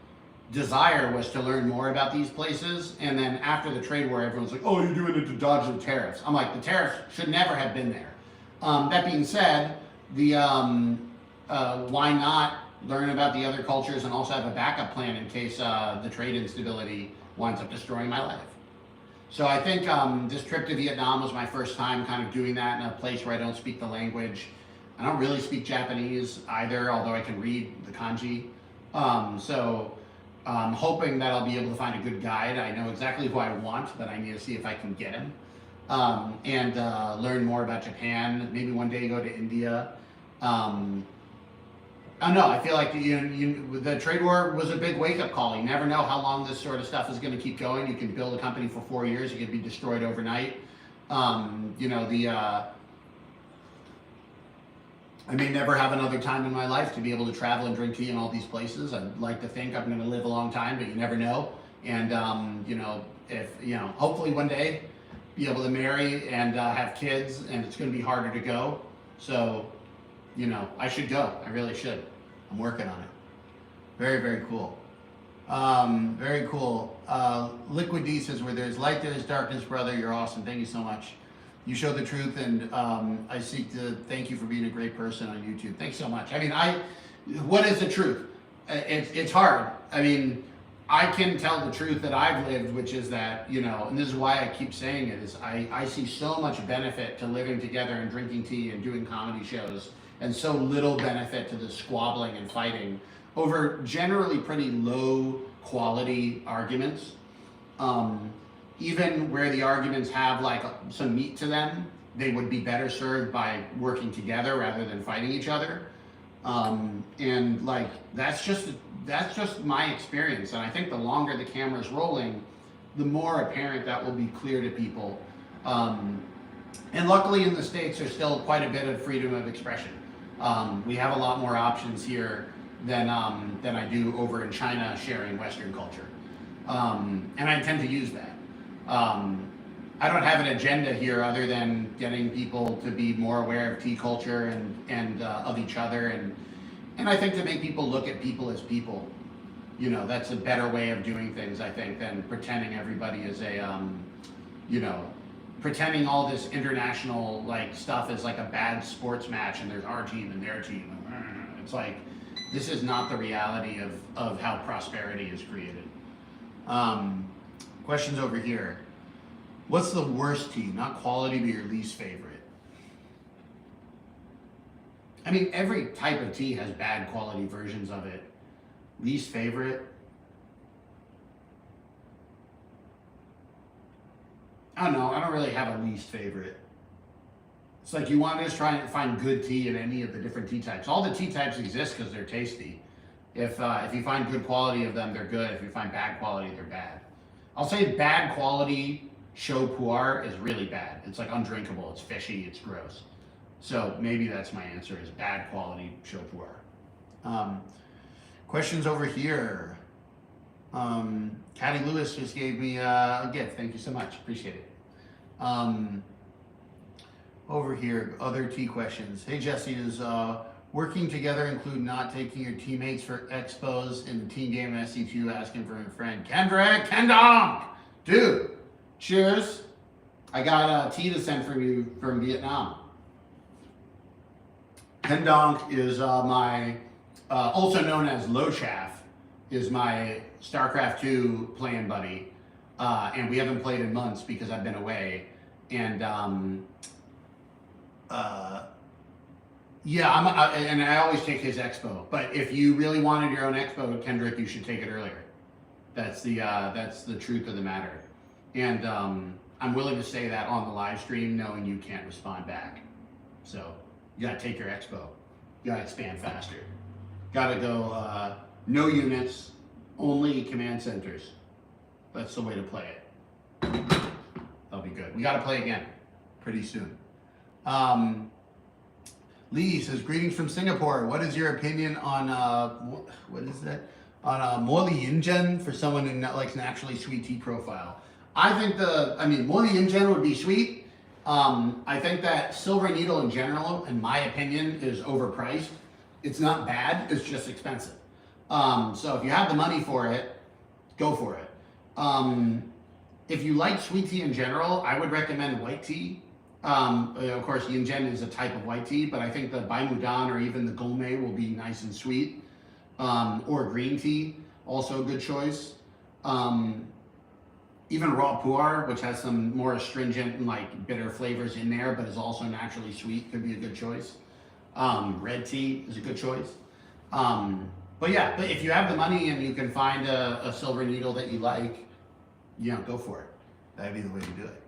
desire was to learn more about these places. And then after the trade war, everyone's like, oh, you're doing it to dodge the tariffs. I'm like, the tariffs should never have been there. That being said, why not learn about the other cultures and also have a backup plan in case the trade instability winds up destroying my life? So I think this trip to Vietnam was my first time kind of doing that in a place where I don't speak the language. I don't really speak Japanese either, although I can read the kanji. So I'm hoping that I'll be able to find a good guide. I know exactly who I want, but I need to see if I can get him. And learn more about Japan. Maybe one day go to India. I don't know. I feel like the trade war was a big wake-up call. You never know how long this sort of stuff is going to keep going. You can build a company for 4 years. You could be destroyed overnight. I may never have another time in my life to be able to travel and drink tea in all these places. I'd like to think I'm going to live a long time, but you never know. And, hopefully one day be able to marry and have kids, and it's going to be harder to go. So, I should go. I really should. I'm working on it. Very, very cool. Very cool. Liquid D says, where there's light, there's darkness, brother. You're awesome. Thank you so much. You show the truth, and I seek to thank you for being a great person on YouTube. Thanks so much. I mean, what is the truth? It's hard. I mean, I can tell the truth that I've lived, which is that, and this is why I keep saying it, is I see so much benefit to living together and drinking tea and doing comedy shows, and so little benefit to the squabbling and fighting over generally pretty low quality arguments. Even where the arguments have like some meat to them, they would be better served by working together rather than fighting each other. And like, that's just my experience. And I think the longer the camera's rolling, the more apparent that will be clear to people. And luckily in the States, there's still quite a bit of freedom of expression. We have a lot more options here than I do over in China sharing Western culture. And I intend to use that. I don't have an agenda here other than getting people to be more aware of tea culture and of each other, and I think to make people look at people as people. That's a better way of doing things, I think, than pretending everybody is pretending all this international like stuff is like a bad sports match and there's our team and their team. It's like, this is not the reality of how prosperity is created. Questions over here. What's the worst tea? Not quality, but your least favorite. I mean, every type of tea has bad quality versions of it. Least favorite? I don't know. I don't really have a least favorite. It's like you want to just try and find good tea in any of the different tea types. All the tea types exist because they're tasty. If you find good quality of them, they're good. If you find bad quality, they're bad. I'll say bad quality Show pu'er is really bad. It's like undrinkable. It's fishy. It's gross. So maybe that's my answer, is bad quality Show pu'er. Questions over here. Caddy Lewis just gave me a gift. Thank you so much. Appreciate it. Over here, other tea questions. Hey Jesse, does working together include not taking your teammates for expos in the team game SC2, asking for a friend? Kendrick, Kendong! Dude, cheers. I got tea to send from you from Vietnam. Kendong is my, also known as Lo Chaff, is my StarCraft 2 playing buddy. And we haven't played in months because I've been away. And yeah, and I always take his expo. But if you really wanted your own expo, Kendrick, you should take it earlier. That's the truth of the matter. And I'm willing to say that on the live stream, knowing you can't respond back. So you gotta take your expo. You gotta expand faster. Gotta go no units, only command centers. That's the way to play it. That'll be good. We gotta play again pretty soon. Lee says, greetings from Singapore. What is your opinion on, what is that? On Moli Yinjen for someone who likes naturally sweet tea profile? I think Moli Yinjen would be sweet. I think that Silver Needle in general, in my opinion, is overpriced. It's not bad, it's just expensive. So if you have the money for it, go for it. If you like sweet tea in general, I would recommend white tea. Of course, yin zhen is a type of white tea, but I think the bai mudan or even the gomei will be nice and sweet. Or green tea, also a good choice. Even raw pu'er, which has some more astringent and like bitter flavors in there, but is also naturally sweet, could be a good choice. Red tea is a good choice. But if you have the money and you can find a Silver Needle that you like, go for it. That'd be the way to do it.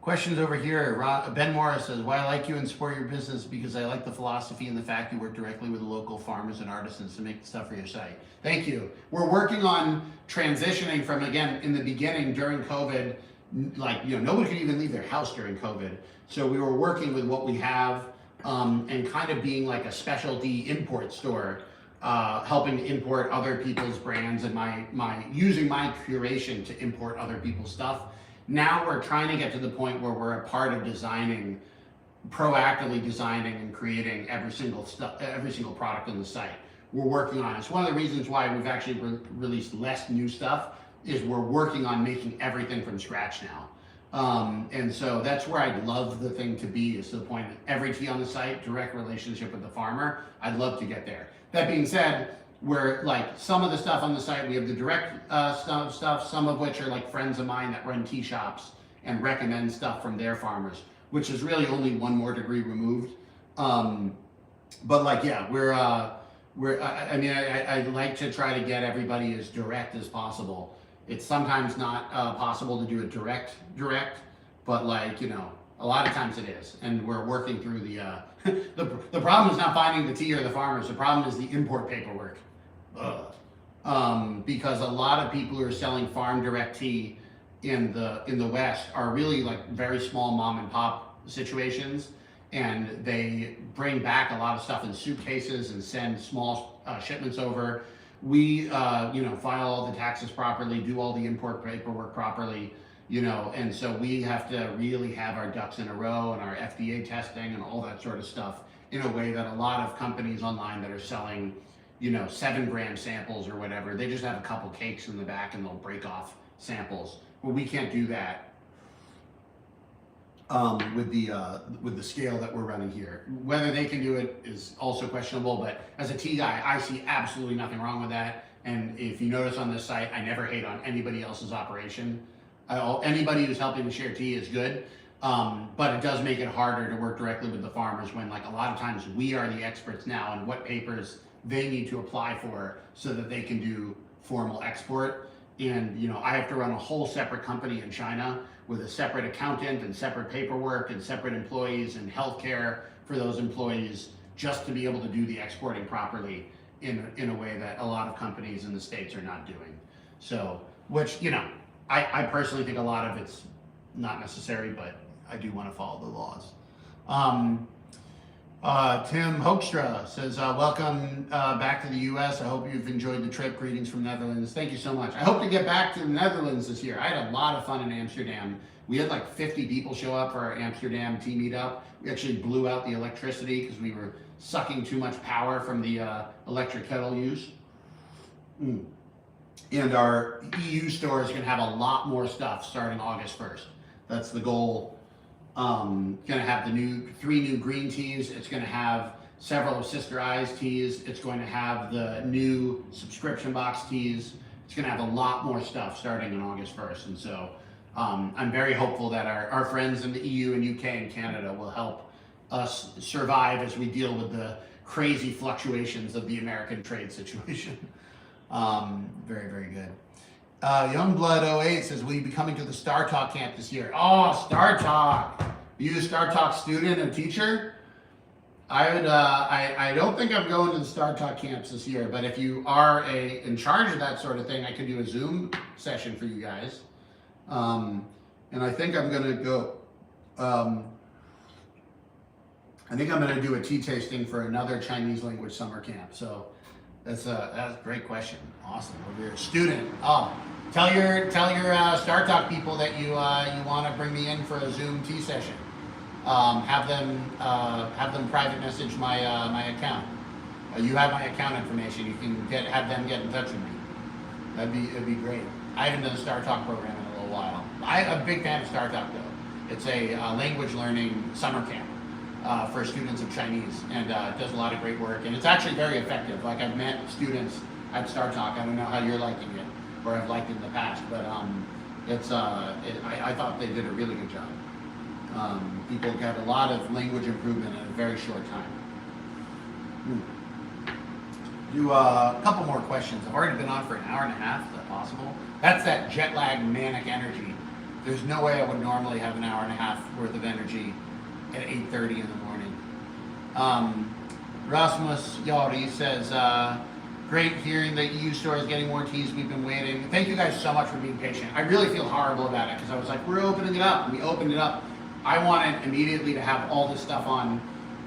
Questions over here. Ben Morris says, why I like you and support your business because I like the philosophy and the fact you work directly with the local farmers and artisans to make the stuff for your site. Thank you. We're working on transitioning from, again, in the beginning during COVID, nobody could even leave their house during COVID. So we were working with what we have and kind of being like a specialty import store, helping to import other people's brands and using my curation to import other people's stuff. Now we're trying to get to the point where we're a part of proactively designing and creating every single product on the site. We're working on it. It's one of the reasons why we've actually released less new stuff, is we're working on making everything from scratch now. And so that's where I'd love the thing to be, is to the point that every tea on the site, direct relationship with the farmer. I'd love to get there. That being said, where some of the stuff on the site, we have the direct stuff, some of which are like friends of mine that run tea shops and recommend stuff from their farmers, which is really only one more degree removed. I like to try to get everybody as direct as possible. It's sometimes not possible to do it direct, but a lot of times it is, and we're working through the problem is not finding the tea or the farmers. The problem is the import paperwork. Because a lot of people who are selling farm direct tea in the West are really very small mom and pop situations, and they bring back a lot of stuff in suitcases and send small shipments over. We file all the taxes properly, do all the import paperwork properly, and so we have to really have our ducks in a row and our FDA testing and all that sort of stuff in a way that a lot of companies online that are selling 7-gram samples or whatever, they just have a couple cakes in the back and they'll break off samples. Well, we can't do that with the scale that we're running here. Whether they can do it is also questionable, but as a tea guy, I see absolutely nothing wrong with that. And if you notice on this site, I never hate on anybody else's operation. Anybody who's helping to share tea is good, but it does make it harder to work directly with the farmers when a lot of times we are the experts now on what papers they need to apply for so that they can do formal export. And I have to run a whole separate company in China with a separate accountant and separate paperwork and separate employees and healthcare for those employees, just to be able to do the exporting properly in a way that a lot of companies in the States are not doing. So, which I personally think a lot of it's not necessary, but I do want to follow the laws. Tim Hoekstra says, welcome back to the U.S. I hope you've enjoyed the trip. Greetings from Netherlands. Thank you so much. I hope to get back to the Netherlands this year. I had a lot of fun in Amsterdam. We had 50 people show up for our Amsterdam tea meetup. We actually blew out the electricity because we were sucking too much power from the electric kettle use. And our EU store is going to have a lot more stuff starting August 1st. That's the goal. Going to have the 3 new green teas. It's going to have several of Sister I's teas. It's going to have the new subscription box teas. It's going to have a lot more stuff starting on August 1st. And so I'm very hopeful that our friends in the EU and UK and Canada will help us survive as we deal with the crazy fluctuations of the American trade situation. Very, very good. Youngblood08 says, will you be coming to the Star Talk camp this year? Oh, Star Talk. Are you a Star Talk student or teacher? I don't think I'm going to the Star Talk camps this year, but if you are in charge of that sort of thing, I can do a Zoom session for you guys. And I think I'm going to go, I think I'm going to do a tea tasting for another Chinese language summer camp. So that's a great question. Awesome. Over here. Student. Oh, Tell your Star Talk people that you want to bring me in for a Zoom tea session. Have them private message my account. You have my account information. You can have them get in touch with me. It'd be great. I haven't done a Star Talk program in a little while. I'm a big fan of Star Talk though. It's a language learning summer camp for students of Chinese, and it does a lot of great work. And it's actually very effective. Like I've met students at Star Talk. I don't know how you're liking it, or I've liked it in the past, but I thought they did a really good job. People got a lot of language improvement in a very short time. Do a couple more questions. I've already been on for an hour and a half. Is that possible? That's that jet lag manic energy. There's no way I would normally have an hour and a half worth of energy at 8:30 in the morning. Rasmus Yari says, great hearing that EU store is getting more teas. We've been waiting. Thank you guys so much for being patient. I really feel horrible about it because I was like, we're opening it up. And we opened it up. I wanted immediately to have all this stuff on,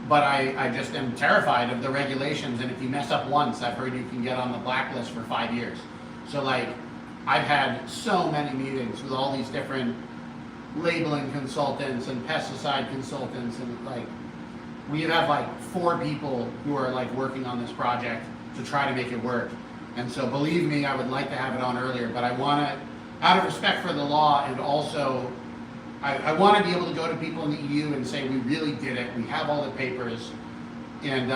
but I just am terrified of the regulations. And if you mess up once, I've heard you can get on the blacklist for 5 years. So like, I've had so many meetings with all these different labeling consultants and pesticide consultants, and like, we have like 4 people who are like working on this project to try to make it work. And so believe me, I would like to have it on earlier, but I want to, out of respect for the law, and also I want to be able to go to people in the EU and say, we really did it. We have all the papers, and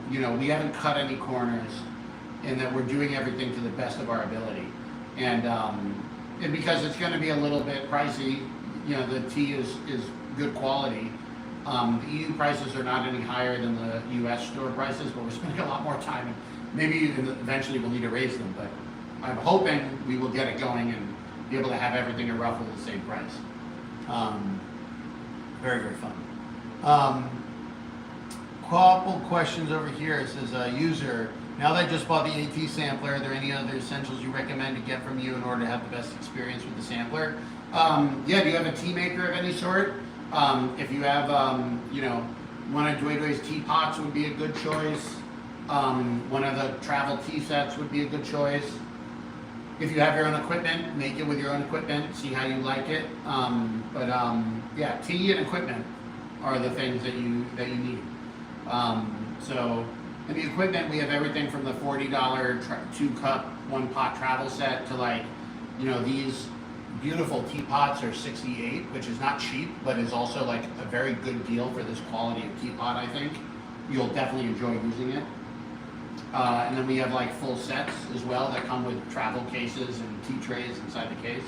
we haven't cut any corners, and that we're doing everything to the best of our ability. And because it's going to be a little bit pricey, the tea is good quality. The EU prices are not any higher than the US store prices, but we're spending a lot more time, and maybe eventually we'll need to raise them, but I'm hoping we will get it going and be able to have everything at roughly the same price. Very, very fun. Couple questions over here. It says, user, now that I just bought the AT sampler, are there any other essentials you recommend to get from you in order to have the best experience with the sampler? Yeah, do you have a tea maker of any sort? If you have, one of Dway's teapots would be a good choice. One of the travel tea sets would be a good choice. If you have your own equipment, make it with your own equipment, see how you like it. Yeah, tea and equipment are the things that you need. So in the equipment, we have everything from the $40 2-cup 1-pot travel set to like, these beautiful teapots are $68, which is not cheap, but is also like a very good deal for this quality of teapot, I think. You'll definitely enjoy using it. And then we have like full sets as well that come with travel cases and tea trays inside the case.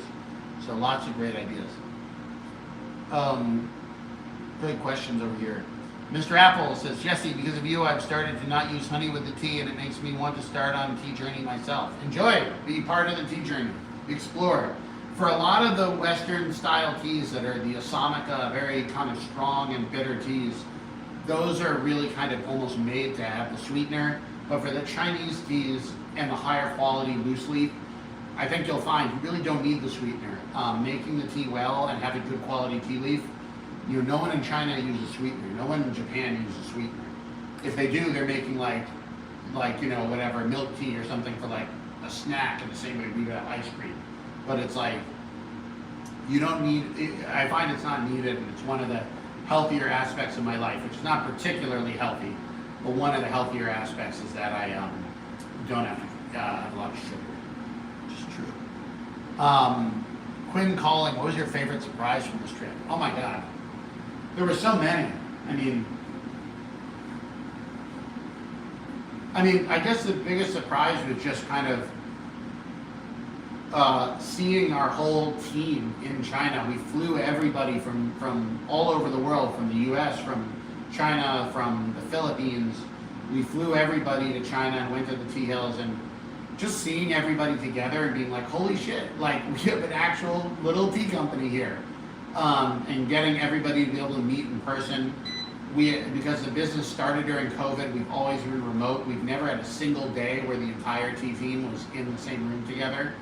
So lots of great ideas. Great questions over here. Mr. Apple says, Jesse, because of you, I've started to not use honey with the tea, and it makes me want to start on a tea journey myself. Enjoy it. Be part of the tea journey. Explore. For a lot of the Western style teas that are the Assamica, very kind of strong and bitter teas, those are really kind of almost made to have the sweetener. But for the Chinese teas and the higher quality loose leaf, I think you'll find you really don't need the sweetener. Making the tea well and having good quality tea leaf, no one in China uses sweetener. No one in Japan uses sweetener. If they do, they're making like whatever, milk tea or something for like a snack in the same way we do ice cream. But it's like, you don't need, I find it's not needed, and it's one of the healthier aspects of my life, which is not particularly healthy, but one of the healthier aspects is that I don't have to have a lot of sugar, which is true. Quinn calling, what was your favorite surprise from this trip? Oh my God. There were so many. I guess the biggest surprise was just kind of seeing our whole team in China. We flew everybody from all over the world, from the US, from China, from the Philippines. We flew everybody to China and went to the tea hills, and just seeing everybody together and being like, holy shit, like we have an actual little tea company here. And getting everybody to be able to meet in person. Because the business started during COVID, we've always been remote. We've never had a single day where the entire tea team was in the same room together.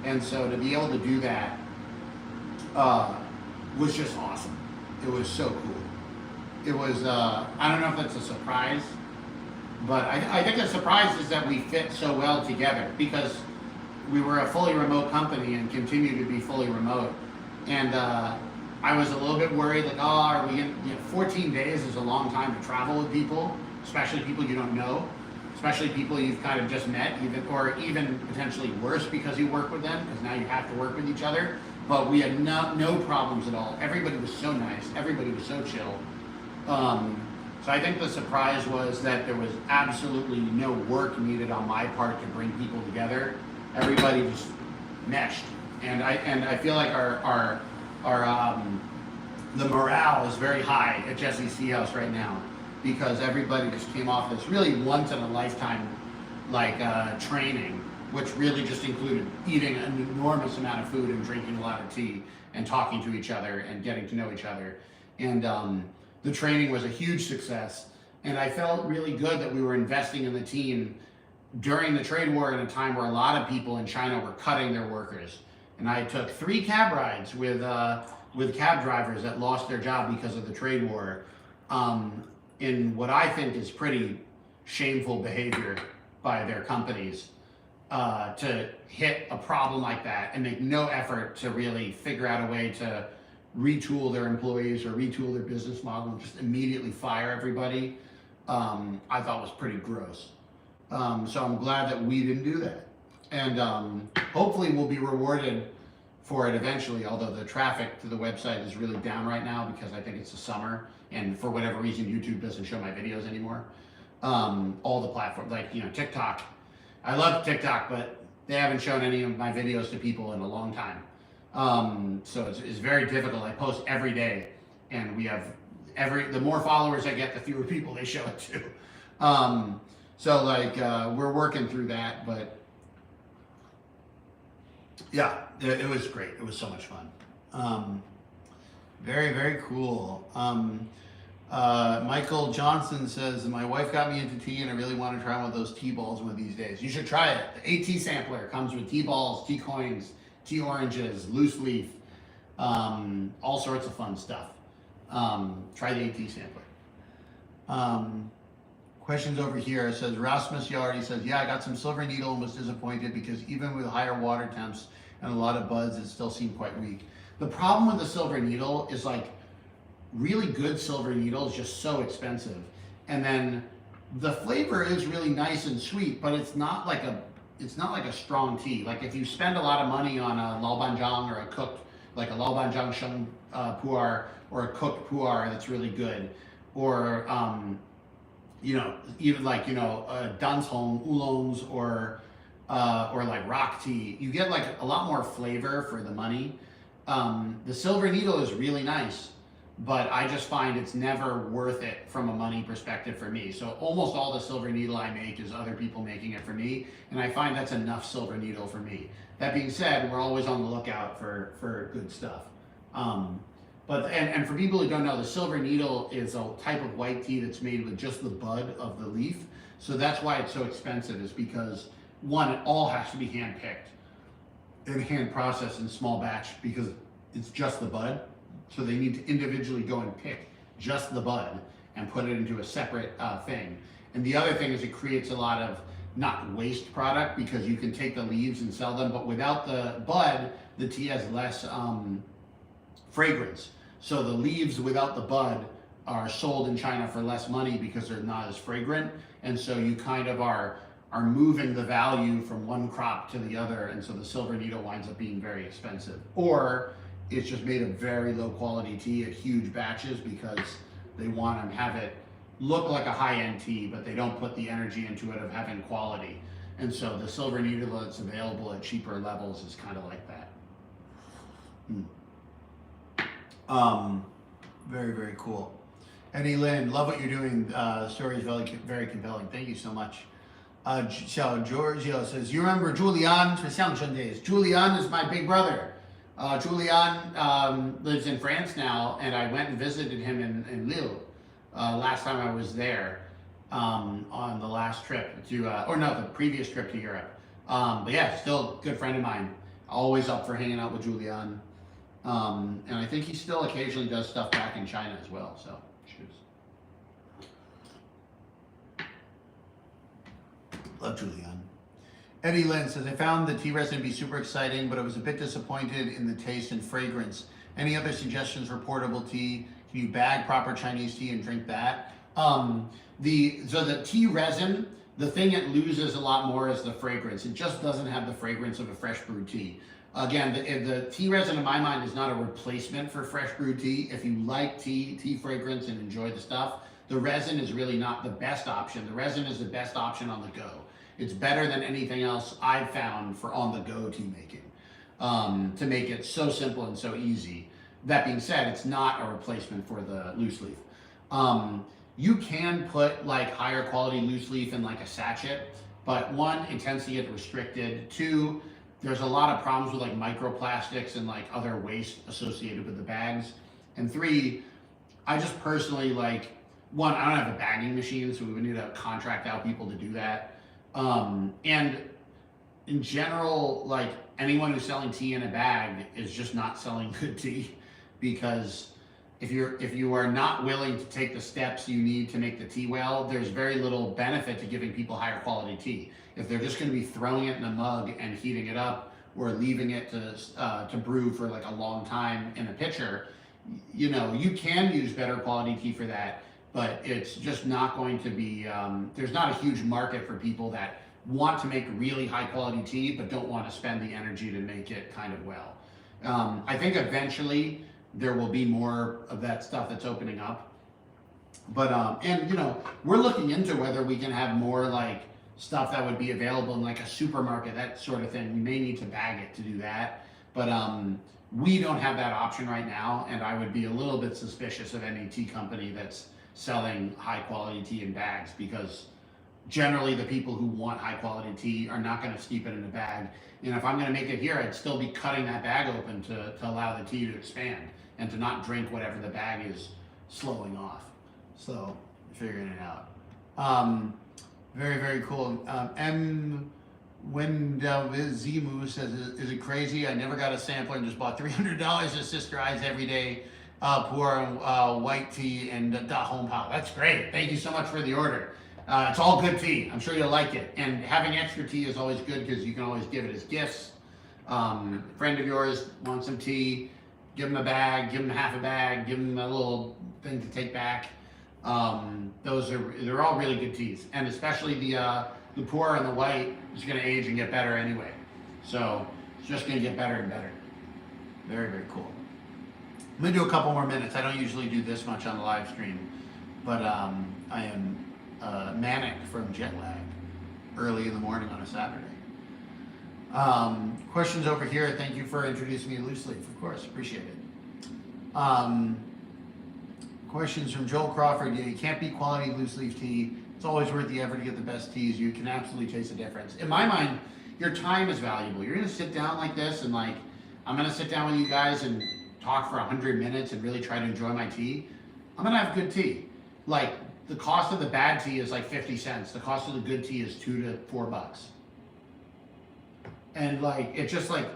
And so to be able to do that was just awesome. It was so cool. It was, I don't know if that's a surprise, but I think the surprise is that we fit so well together, because we were a fully remote company and continue to be fully remote. And I was a little bit worried, like, oh, are we in, 14 days is a long time to travel with people, especially people you don't know, especially people you've kind of just met, even potentially worse because you work with them, because now you have to work with each other. But we had no problems at all. Everybody was so nice. Everybody was so chill. So I think the surprise was that there was absolutely no work needed on my part to bring people together. Everybody just meshed, and I feel like our the morale is very high at Jesse's Tea House right now, because everybody just came off this really once in a lifetime training, which really just included eating an enormous amount of food and drinking a lot of tea and talking to each other and getting to know each other. And the training was a huge success, and I felt really good that we were investing in the team during the trade war in a time where a lot of people in China were cutting their workers. And I took 3 cab rides with cab drivers that lost their job because of the trade war, in what I think is pretty shameful behavior by their companies, to hit a problem like that and make no effort to really figure out a way to retool their employees or retool their business model and just immediately fire everybody, I thought was pretty gross. So I'm glad that we didn't do that. And hopefully we'll be rewarded for it eventually, although the traffic to the website is really down right now because I think it's the summer, and for whatever reason YouTube doesn't show my videos anymore. All the platforms, like TikTok. I love TikTok, but they haven't shown any of my videos to people in a long time. So it's very difficult. I post every day, and we have the more followers I get, the fewer people they show it to. So we're working through that, but yeah, it was great. It was so much fun. Very, very cool. Michael Johnson says, my wife got me into tea and I really want to try one of those tea balls one of these days. You should try it. The AT sampler comes with tea balls, tea coins, tea oranges, loose leaf, all sorts of fun stuff. Try the AT sampler. Questions over here. It says, Rasmus Yardi says, yeah, I got some silver needle and was disappointed because even with higher water temps and a lot of buds, it still seemed quite weak. The problem with the silver needle is really good silver needle is just so expensive. And then the flavor is really nice and sweet, but it's not like a strong tea. Like if you spend a lot of money on a laobanjiang or a cooked, like a laobanjiang sheng pu'er or a cooked pu'er that's really good, or even danshong oolongs or like rock tea, you get a lot more flavor for the money. The silver needle is really nice, but I just find it's never worth it from a money perspective for me. So almost all the silver needle I make is other people making it for me, and I find that's enough silver needle for me. That being said, we're always on the lookout for good stuff. And for people who don't know, the silver needle is a type of white tea that's made with just the bud of the leaf. So that's why it's so expensive, is because one, it all has to be hand picked and hand processed in small batch because it's just the bud. So they need to individually go and pick just the bud and put it into a separate thing. And the other thing is it creates a lot of not waste product, because you can take the leaves and sell them, but without the bud, the tea has less fragrance. So the leaves without the bud are sold in China for less money because they're not as fragrant. And so you kind of are moving the value from one crop to the other. And so the silver needle winds up being very expensive. Or it's just made of very low quality tea at huge batches because they want to have it look like a high-end tea, but they don't put the energy into it of having quality. And so the silver needle that's available at cheaper levels is kind of like that. Very, very cool. Eddie Lynn, love what you're doing. Story is very, very compelling. Thank you so much. Xiao Giorgio says, you remember Julian to Xiangsheng days. Julian is my big brother. Julian lives in France now, and I went and visited him in Lille last time I was there, on the last trip to, the previous trip to Europe. But yeah, still a good friend of mine. Always up for hanging out with Julian. And I think he still occasionally does stuff back in China as well, so cheers. Love Julian. Eddie Lynn says, I found the tea resin to be super exciting, but I was a bit disappointed in the taste and fragrance. Any other suggestions for portable tea? Can you bag proper Chinese tea and drink that? So the tea resin, the thing it loses a lot more is the fragrance. It just doesn't have the fragrance of a fresh brewed tea. Again, the tea resin in my mind is not a replacement for fresh brewed tea. If you like tea fragrance and enjoy the stuff, the resin is really not the best option. The resin is the best option on the go. It's better than anything else I've found for on the go tea making, to make it so simple and so easy. That being said, it's not a replacement for the loose leaf. You can put like higher quality loose leaf in like a sachet, but one, it tends to get restricted. Two, there's a lot of problems with like microplastics and like other waste associated with the bags. And three, I just personally like, one, I don't have a bagging machine, so we would need to contract out people to do that. And in general, like anyone who's selling tea in a bag is just not selling good tea, because if you are not willing to take the steps you need to make the tea well, there's very little benefit to giving people higher quality tea. If they're just going to be throwing it in a mug and heating it up, or leaving it to brew for like a long time in a pitcher, you know, you can use better quality tea for that, but it's just not going to be, there's not a huge market for people that want to make really high quality tea, but don't want to spend the energy to make it kind of well. I think eventually there will be more of that stuff that's opening up. But, and you know, we're looking into whether we can have more like stuff that would be available in like a supermarket, that sort of thing. We may need to bag it to do that. But we don't have that option right now, and I would be a little bit suspicious of any tea company that's selling high quality tea in bags, because generally the people who want high quality tea are not going to steep it in a bag. And if I'm going to make it here, I'd still be cutting that bag open to allow the tea to expand and to not drink whatever the bag is slowing off. So figuring it out. Very, very cool. Zimu says, is it crazy? I never got a sampler and just bought $300 of Sister Eyes every day. Pour white tea and home power. That's great. Thank you so much for the order. It's all good tea. I'm sure you'll like it. And having extra tea is always good, because you can always give it as gifts. A friend of yours wants some tea, give them a bag, give them half a bag, give them a little thing to take back. They're all really good teas, and especially the pour and the white is going to age and get better anyway. So it's just going to get better and better. Very, very cool. I'm going to do a couple more minutes. I don't usually do this much on the live stream, but I am manic from jet lag early in the morning on a Saturday. Questions over here. Thank you for introducing me to loose leaf. Of course, appreciate it. Questions from Joel Crawford. Yeah, you can't beat quality loose leaf tea. It's always worth the effort to get the best teas. You can absolutely taste the difference. In my mind, your time is valuable. You're going to sit down like this, and like, I'm going to sit down with you guys and talk for 100 minutes and really try to enjoy my tea. I'm going to have good tea. Like, the cost of the bad tea is like 50 cents. The cost of the good tea is $2 to $4. And like, it's just like,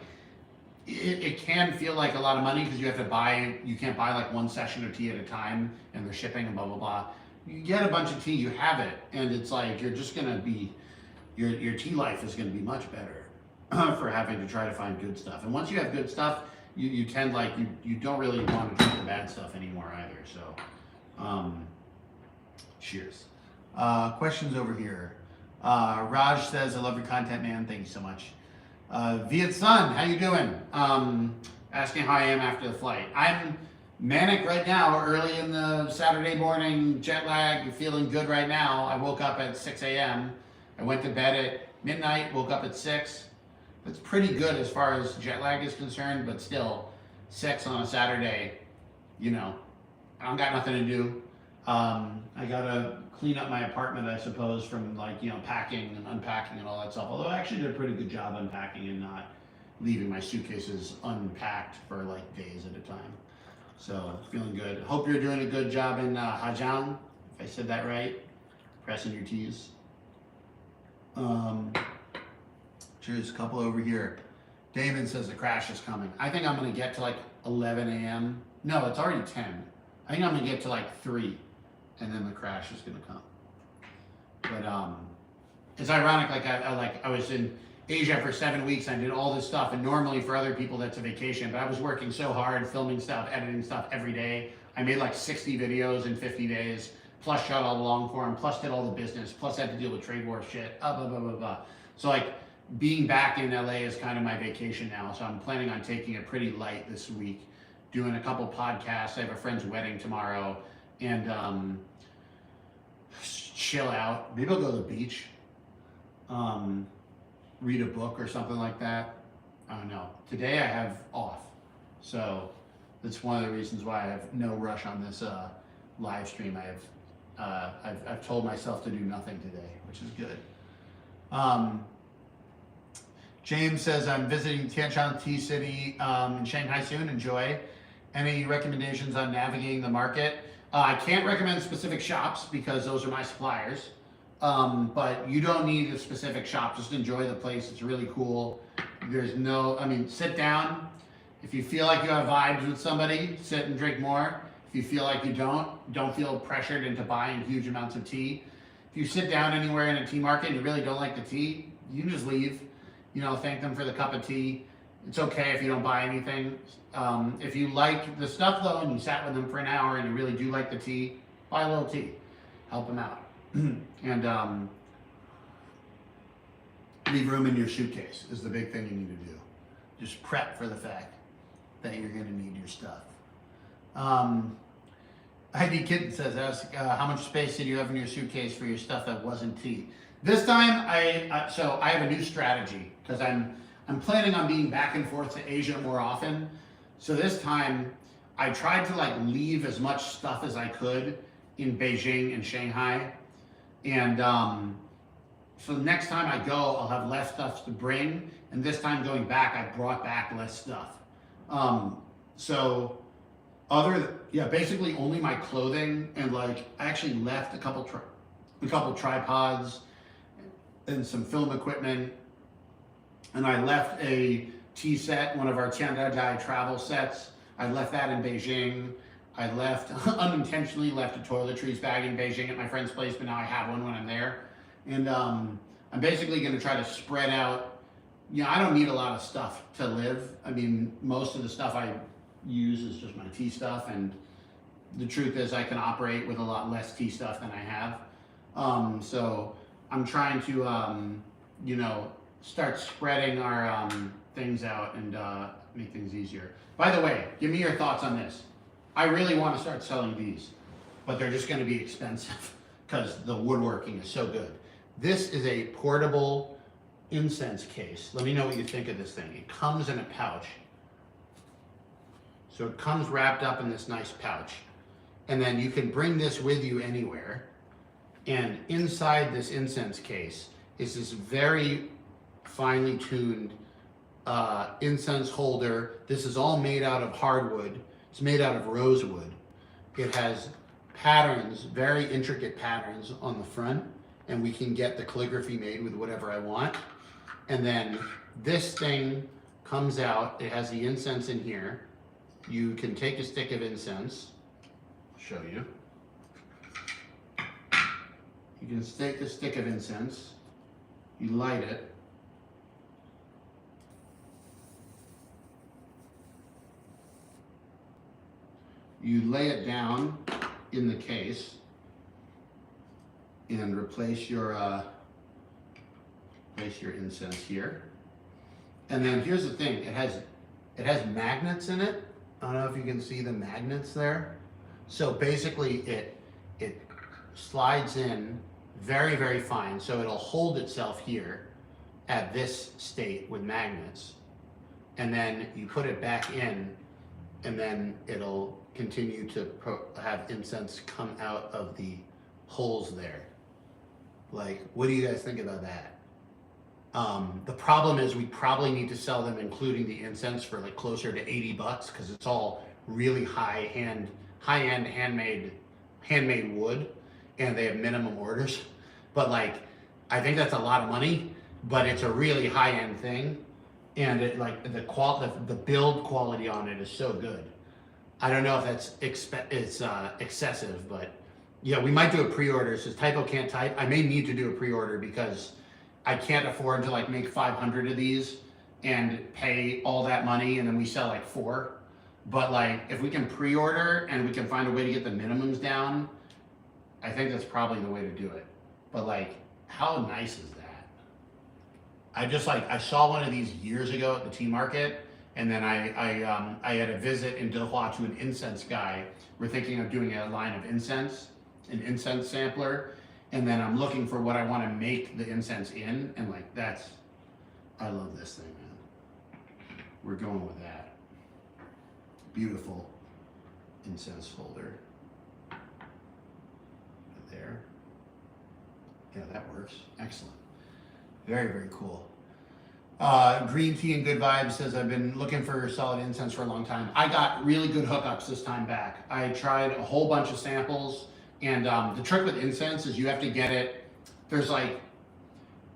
it can feel like a lot of money, because you have to buy, you can't buy like one session of tea at a time, and they're shipping and blah, blah, blah. You get a bunch of tea, you have it, and it's like, you're just gonna be, your tea life is gonna be much better for having to try to find good stuff. And once you have good stuff, you tend like, you don't really want to drink the bad stuff anymore either. So, cheers. Questions over here. Raj says, I love your content, man. Thank you so much. Viet Sun, how you doing? Asking how I am after the flight. I'm manic right now, early in the Saturday morning, jet lag, feeling good right now. I woke up at 6 a.m. I went to bed at midnight, woke up at 6. That's pretty good as far as jet lag is concerned, but still, 6 on a Saturday, you know, I don't got nothing to do. I gotta clean up my apartment, I suppose, from like, you know, packing and unpacking and all that stuff. Although I actually did a pretty good job unpacking and not leaving my suitcases unpacked for like days at a time. So feeling good. Hope you're doing a good job in Hajang, if I said that right. Pressing your T's. Cheers, a couple over here. Damon says the crash is coming. I think I'm gonna get to like 11 a.m. No, it's already 10. I think I'm gonna get to like 3. And then the crash is gonna come. But it's ironic. Like I was in Asia for 7 weeks. I did all this stuff, and normally for other people that's a vacation, but I was working so hard, filming stuff, editing stuff every day. I made like 60 videos in 50 days, plus shot all the long form, plus did all the business, plus had to deal with trade war shit, blah, blah, blah, blah. So like being back in LA is kind of my vacation now. So I'm planning on taking it pretty light this week, doing a couple podcasts. I have a friend's wedding tomorrow, and chill out. Maybe I'll go to the beach, read a book or something like that. I don't know. Today I have off, so that's one of the reasons why I have no rush on this live stream. I've told myself to do nothing today, which is good. James says, I'm visiting Tianshan Tea City in Shanghai soon. Enjoy. Any recommendations on navigating the market? I can't recommend specific shops because those are my suppliers. But you don't need a specific shop. Just enjoy the place. It's really cool. There's no, sit down. If you feel like you have vibes with somebody, sit and drink more. If you feel like you don't feel pressured into buying huge amounts of tea. If you sit down anywhere in a tea market and you really don't like the tea, you can just leave. Thank them for the cup of tea. It's okay if you don't buy anything. If you like the stuff though, and you sat with them for an hour and you really do like the tea, buy a little tea. Help them out. And leave room in your suitcase is the big thing you need to do. Just prep for the fact that you're going to need your stuff. Heidi Kitten says, ask how much space did you have in your suitcase for your stuff that wasn't tea? This time, I have a new strategy because I'm planning on being back and forth to Asia more often. So this time, I tried to leave as much stuff as I could in Beijing and Shanghai. And so the next time I go, I'll have less stuff to bring. And this time going back, I brought back less stuff. Basically only my clothing, and I actually left a couple tripods and some film equipment. And I left a tea set, one of our Tiandai travel sets. I left that in Beijing. I unintentionally left a toiletries bag in Beijing at my friend's place, but now I have one when I'm there. And I'm basically going to try to spread out. I don't need a lot of stuff to live. Most of the stuff I use is just my tea stuff, and the truth is I can operate with a lot less tea stuff than I have. So I'm trying to, start spreading our things out and make things easier. By the way, give me your thoughts on this. I really want to start selling these, but they're just going to be expensive because the woodworking is so good. This is a portable incense case. Let me know what you think of this thing. It comes in a pouch. So it comes wrapped up in this nice pouch. And then you can bring this with you anywhere. And inside this incense case is this very finely tuned incense holder. This is all made out of hardwood. It's made out of rosewood. It has patterns, very intricate patterns on the front, and we can get the calligraphy made with whatever I want. And then this thing comes out. It has the incense in here. You can take a stick of incense. I'll show you. You can take a stick of incense. You light it. You lay it down in the case and replace your incense here. And then here's the thing, it has magnets in it. I don't know if you can see the magnets there. So basically it slides in very, very fine. So it'll hold itself here at this state with magnets. And then you put it back in, and then it'll continue to have incense come out of the holes there. What do you guys think about that? The problem is we probably need to sell them including the incense for closer to $80 because it's all really high-end handmade wood, and they have minimum orders. But I think that's a lot of money, but it's a really high-end thing, and it the build quality on it is so good. I don't know if that's excessive, but yeah, we might do a pre-order. It says typo can't type. I may need to do a pre-order because I can't afford to like make 500 of these and pay all that money and then we sell like 4. But like if we can pre-order and we can find a way to get the minimums down, I think that's probably the way to do it. But like, how nice is that? I saw one of these years ago at the tea market, and then I had a visit in Doha to an incense guy. We're thinking of doing a line of incense, an incense sampler, and then I'm looking for what I want to make the incense in, and like I love this thing, man. We're going with that. Beautiful incense holder. There. Yeah, that works. Excellent. Very, very cool. Green Tea and Good Vibes says, I've been looking for solid incense for a long time. I got really good hookups this time back. I tried a whole bunch of samples, and the trick with incense is you have to get it.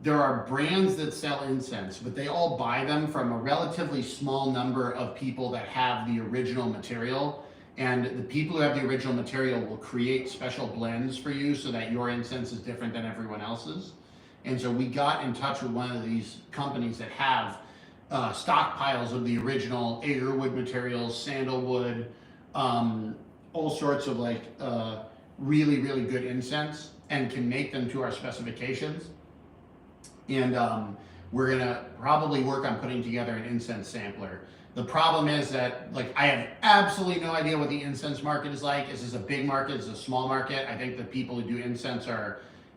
There are brands that sell incense, but they all buy them from a relatively small number of people that have the original material. And the people who have the original material will create special blends for you so that your incense is different than everyone else's. And so we got in touch with one of these companies that have stockpiles of the original agarwood materials, sandalwood, all sorts of like really, really good incense, and can make them to our specifications. And we're gonna probably work on putting together an incense sampler. The problem is that like I have absolutely no idea what the incense market is like. Is this a big market? Is this a small market? I think the people who do incense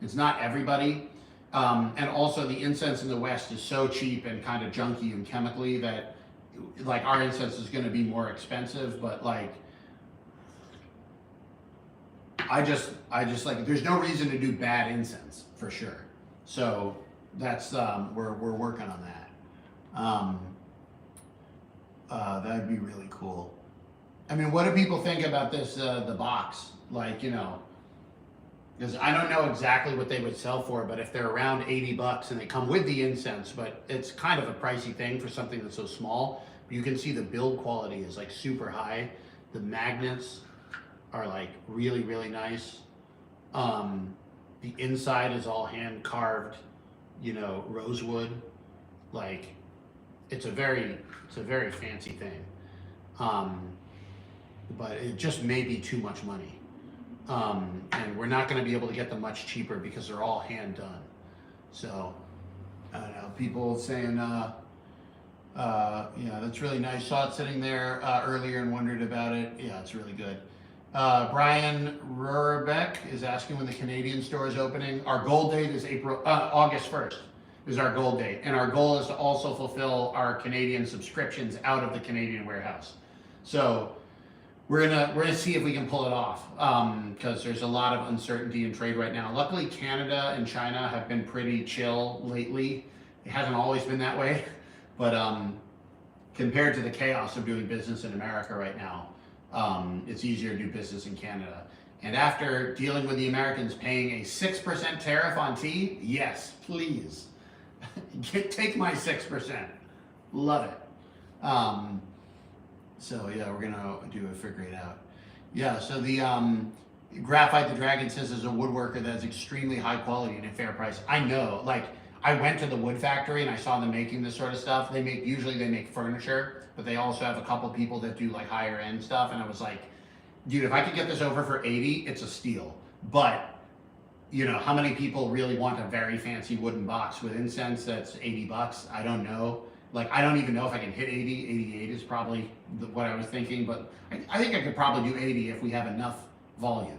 it's not everybody. And also the incense in the West is so cheap and kind of junky and chemically that like our incense is gonna be more expensive, but like I just like there's no reason to do bad incense for sure. So that's we're working on that. That'd be really cool. I mean, what do people think about this, the box? Like, you know, because I don't know exactly what they would sell for, but if they're around $80 and they come with the incense, but it's kind of a pricey thing for something that's so small. You can see the build quality is like super high. The magnets are like really, really nice. The inside is all hand carved, you know, rosewood. Like, it's a very fancy thing. But it just may be too much money. And we're not going to be able to get them much cheaper because they're all hand done. So, I don't know, people saying, yeah, that's really nice. Saw it sitting there earlier and wondered about it. Yeah, it's really good. Brian Rurbeck is asking when the Canadian store is opening. Our goal date is August 1st is our goal date. And our goal is to also fulfill our Canadian subscriptions out of the Canadian warehouse. So we're gonna see if we can pull it off, because there's a lot of uncertainty in trade right now. Luckily, Canada and China have been pretty chill lately. It hasn't always been that way, but compared to the chaos of doing business in America right now, it's easier to do business in Canada. And after dealing with the Americans paying a 6% tariff on tea, yes, please, take my 6%. Love it. So yeah, we're gonna figure it out. Yeah, so the Graphite the Dragon says is a woodworker that's extremely high quality and a fair price. I know, like, I went to the wood factory and I saw them making this sort of stuff. Usually they make furniture, but they also have a couple people that do like higher end stuff. And I was like, dude, if I could get this over for 80, it's a steal. But you know, how many people really want a very fancy wooden box with incense that's $80? I don't know. Like, I don't even know if I can hit 80. 88 is probably what I was thinking, but I think I could probably do 80 if we have enough volume.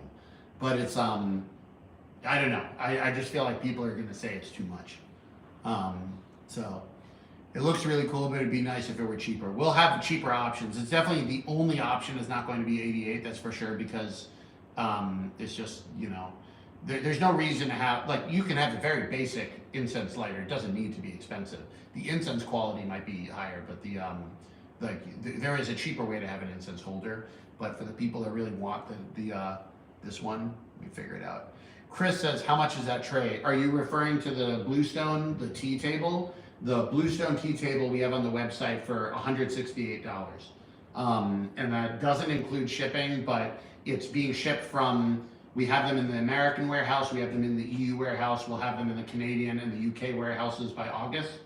But it's, I don't know. I just feel like people are going to say it's too much. So it looks really cool, but it'd be nice if it were cheaper. We'll have cheaper options. It's definitely the only option is not going to be 88, that's for sure, because it's just, you know, there's no reason to have, like, you can have a very basic incense lighter. It doesn't need to be expensive. The incense quality might be higher, but there is a cheaper way to have an incense holder. But for the people that really want this one, we figure it out. Chris says, how much is that tray? Are you referring to the Bluestone, the tea table? The Bluestone tea table we have on the website for $168. And that doesn't include shipping, but it's being shipped from We have them in the American warehouse, we have them in the EU warehouse, we'll have them in the Canadian and the UK warehouses by August.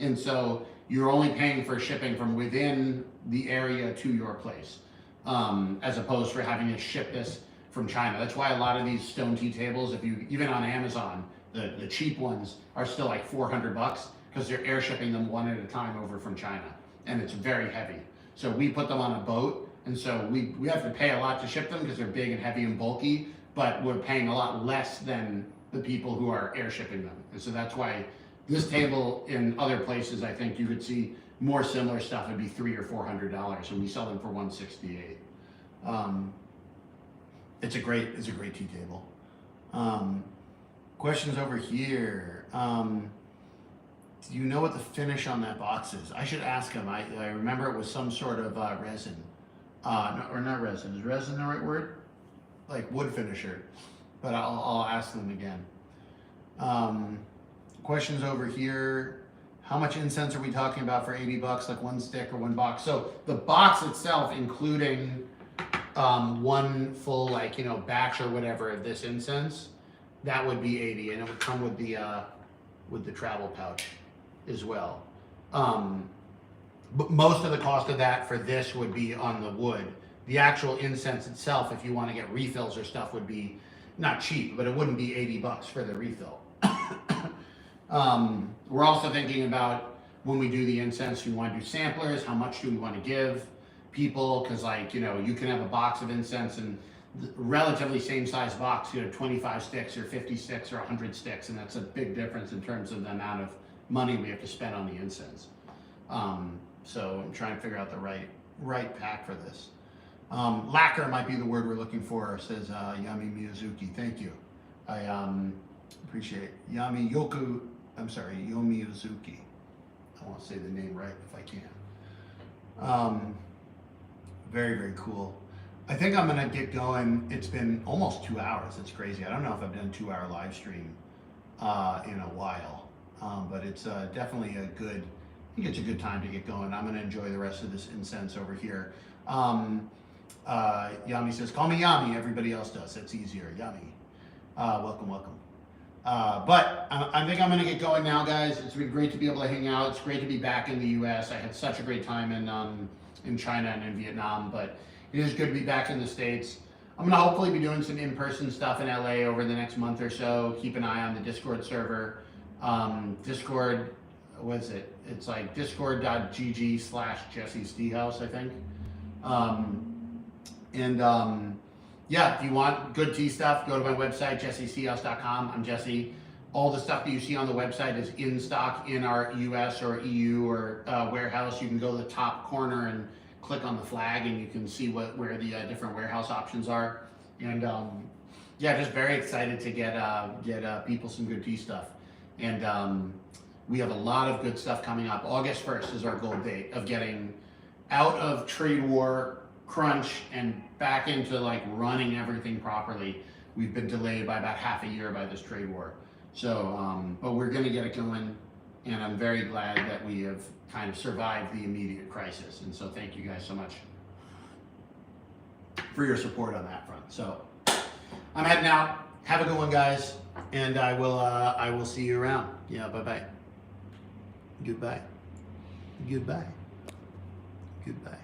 And so you're only paying for shipping from within the area to your place, as opposed to having to ship this from China. That's why a lot of these stone tea tables, if you, even on Amazon, the cheap ones are still like $400 because they're air shipping them one at a time over from China. And it's very heavy. So we put them on a boat, and so we have to pay a lot to ship them because they're big and heavy and bulky, but we're paying a lot less than the people who are air shipping them. And so that's why this table in other places, I think you could see more similar stuff would be $300 or $400, and we sell them for $168. It's a great tea table. Questions over here. Do you know what the finish on that box is? I should ask him. I remember it was some sort of resin. Or not resin. Is resin the right word? Like wood finisher. But I'll ask them again. Questions over here. How much incense are we talking about for $80? Like one stick or one box? So the box itself, including one full, like, you know, batch or whatever of this incense, that would be $80, and it would come with the travel pouch as well. But most of the cost of that for this would be on the wood. The actual incense itself, if you want to get refills or stuff, would be not cheap, but it wouldn't be $80 for the refill. We're also thinking about when we do the incense, we want to do samplers. How much do we want to give people? Because, like, you know, you can have a box of incense and relatively same size box, you know, 25 sticks or 50 sticks or 100 sticks, and that's a big difference in terms of the amount of money we have to spend on the incense. So I'm trying to figure out the right pack for this. Lacquer might be the word we're looking for, says Yami Miyazuki. Thank you. I appreciate it. Yomi Miyazuki. I want to say the name right if I can. Very, very cool. I think I'm gonna get going. It's been almost 2 hours. It's crazy. I don't know if I've done a 2-hour live stream in a while, but it's definitely I think it's a good time to get going. I'm gonna enjoy the rest of this incense over here. Yami says, call me Yami. Everybody else does. That's easier. Yami. Welcome, welcome. But I think I'm gonna get going now, guys. It's been great to be able to hang out. It's great to be back in the US. I had such a great time in China and in Vietnam, but it is good to be back in the States. I'm gonna hopefully be doing some in-person stuff in LA over the next month or so. Keep an eye on the Discord server. Discord, what is it? It's like discord.gg/Jesse Steehouse, I think. Yeah, if you want good tea stuff, go to my website, jessesteehouse.com. I'm Jesse. All the stuff that you see on the website is in stock in our US or EU or warehouse. You can go to the top corner and click on the flag, and you can see where the different warehouse options are. And yeah, just very excited to get people some good tea stuff. And we have a lot of good stuff coming up. August 1st is our goal date of getting out of trade war crunch and back into like running everything properly. We've been delayed by about half a year by this trade war. So, but we're gonna get it going, and I'm very glad that we have kind of survived the immediate crisis. And so thank you guys so much for your support on that front. So I'm heading out. Have a good one, guys. And I will see you around. Yeah, bye-bye. Goodbye. Goodbye. Goodbye.